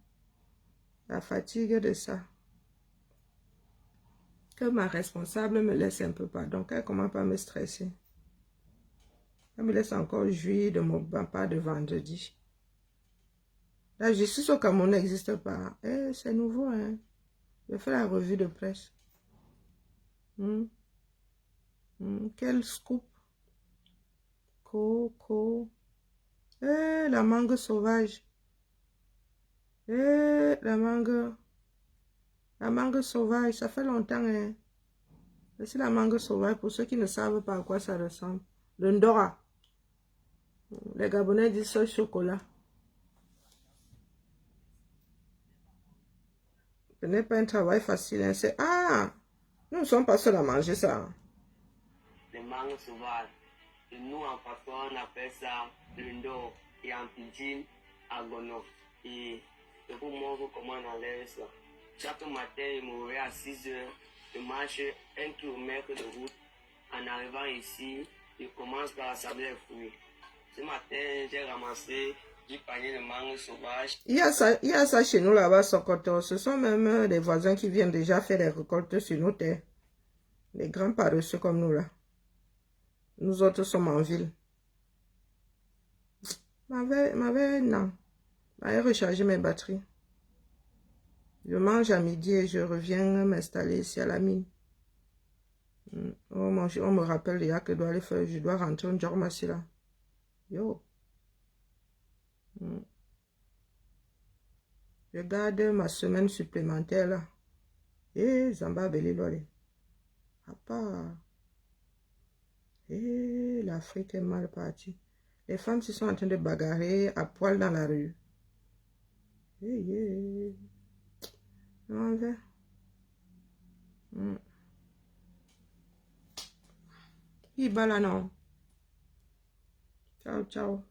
Speaker 1: La fatigue de ça. Que ma responsable me laisse un peu, pardon, qu'elle commence pas à me stresser. Elle me laisse encore jouir de mon pas de vendredi. La justice au Cameroun n'existe pas. C'est nouveau, hein. Je fais la revue de presse. Quel scoop. Coco. La mangue sauvage. La mangue. La mangue sauvage, ça fait longtemps, hein. C'est la mangue sauvage, pour ceux qui ne savent pas à quoi ça ressemble. Le Ndora. Les Gabonais disent ça chocolat. Ce n'est pas un travail facile, hein. C'est... Ah! Nous ne sommes pas seuls à manger ça.
Speaker 6: Les mangues sauvages. Et nous, en passant, on appelle ça le Ndor. Et en pidgin, agono. Et je vous montre comment on enlève ça. Chaque matin, je me réveille à 6 heures. Je marche 1 kilomètre de route. En arrivant ici, je commence par assembler les fruits. Ce matin, j'ai ramassé du panier de mangue sauvage.
Speaker 1: Il y a ça chez nous là-bas, Sokoto. Ce sont même des voisins qui viennent déjà faire des récoltes sur nos terres. Les grands paresseux comme nous là. Nous autres sommes en ville. Non. J'avais rechargé mes batteries. Je mange à midi et je reviens m'installer ici à la mine. On me rappelle déjà que je dois rentrer en Djormassi là. Yo. Je garde ma semaine supplémentaire là. Zamba Belilole. Papa. L'Afrique est mal partie. Les femmes se sont en train de bagarrer à poil dans la rue. On va. Il là non. Ciao, ciao.